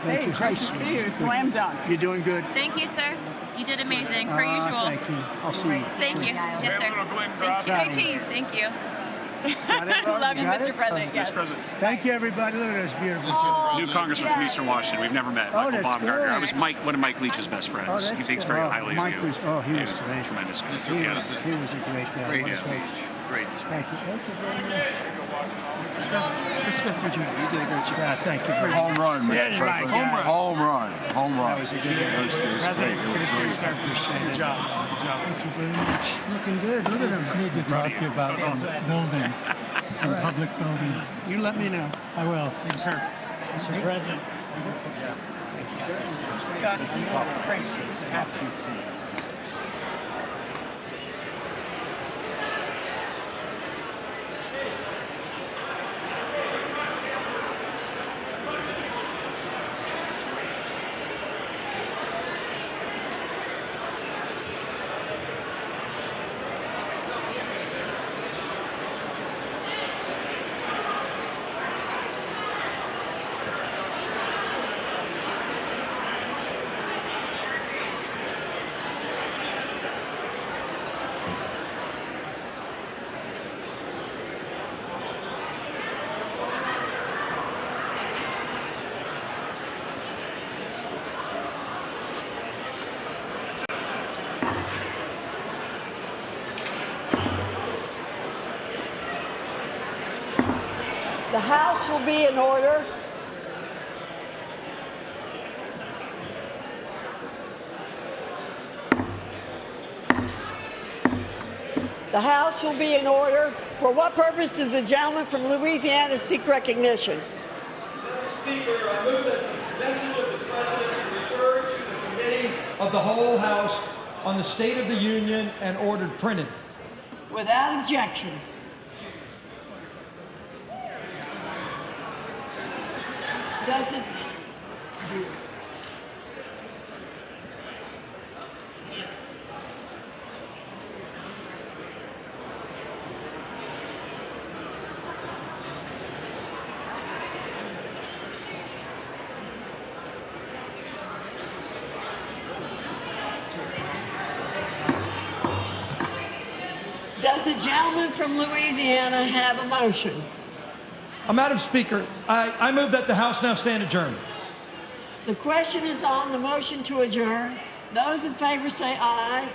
Thank you. Great to see you. Slam dunk. You're doing good. Thank you, sir. You did amazing, per usual. Thank you. I'll see you. Thank you. Yes, sir. Thank you. Hey, cheese. Thank you. Love you, Mr. President. Yes. Thank you, everybody. Look at this beautiful New congressman from Eastern Washington. We've never met. Oh, Michael that's Baumgartner. good. I was one of Mike Leach's best friends. Oh, He that's thinks good. very Oh, highly Mike of you. was- oh, he was terrific. Tremendous. He was a great guy. Great What a speech. Great speech. Thank you. Thank you very much. Respect, you did a great job. Yeah, thank you very much. Home run, Mr. Yeah, President. right. Home run. Home run. Home run. That was a good one. President, Good to see you, sir. Appreciate it. Good job. Thank you very much. Looking good. Look at him. I need to talk to you about some buildings, some public buildings. You let me know. I will. Thank you, sir. Mr. President. Gus, thanks. The House will be in order. The House will be in order. For what purpose does the gentleman from Louisiana seek recognition? Madam Speaker, I move that the message of the President be referred to the Committee of the Whole House on the State of the Union and ordered printed. Without objection. Does it, does the gentleman from Louisiana have a motion? Madam Speaker, I move that the House now stand adjourned. The question is on the motion to adjourn. Those in favor say aye.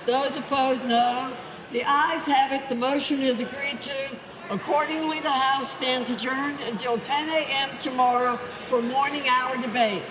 Those opposed, no. The ayes have it. The motion is agreed to. Accordingly, the House stands adjourned until 10 a.m. tomorrow for morning hour debate.